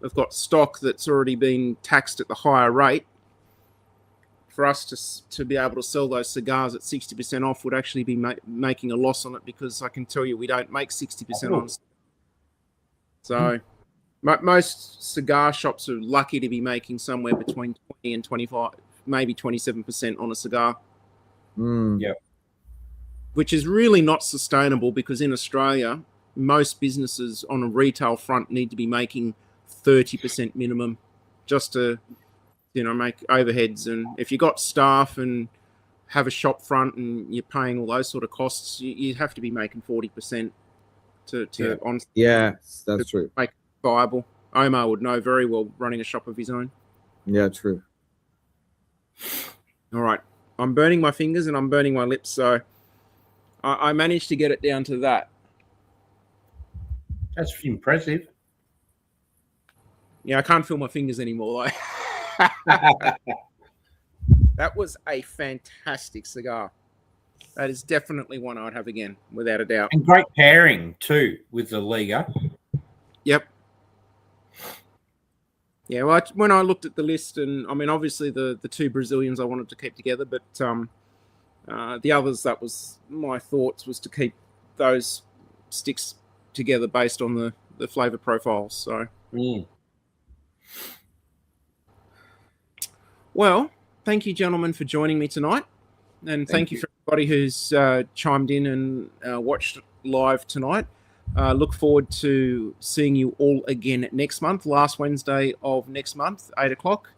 have got stock that's already been taxed at the higher rate. For us to be able to sell those cigars at 60% off would actually be making a loss on it, because I can tell you we don't make 60% on. So most cigar shops are lucky to be making somewhere between 20 and 25, maybe 27% on a cigar. Yeah. Which is really not sustainable, because in Australia, most businesses on a retail front need to be making 30% minimum just to make overheads. And if you got staff and have a shop front and you're paying all those sort of costs, you have to be making 40% to that's true. Make it viable. Omar would know very well, running a shop of his own. Yeah, true. All right, I'm burning my fingers and I'm burning my lips, so I managed to get it down to that. That's impressive. Yeah, I can't feel my fingers anymore. That was a fantastic cigar. That is definitely one I'd have again, without a doubt. And great pairing too with the Liga. Yep. Yeah, well, when I looked at the list, and I mean, obviously the two Brazilians I wanted to keep together, but the others, that was my thoughts, was to keep those sticks together based on the flavor profiles. So. Well, thank you, gentlemen, for joining me tonight. And thank you for everybody who's chimed in and watched live tonight. Look forward to seeing you all again next month, last Wednesday of next month, 8 o'clock.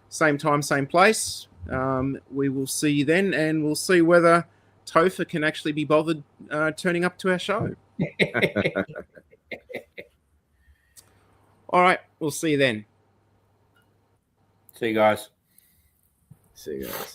Same time, same place. We will see you then, and we'll see whether Topher can actually be bothered turning up to our show. All right, we'll see you then. See you guys. See you guys.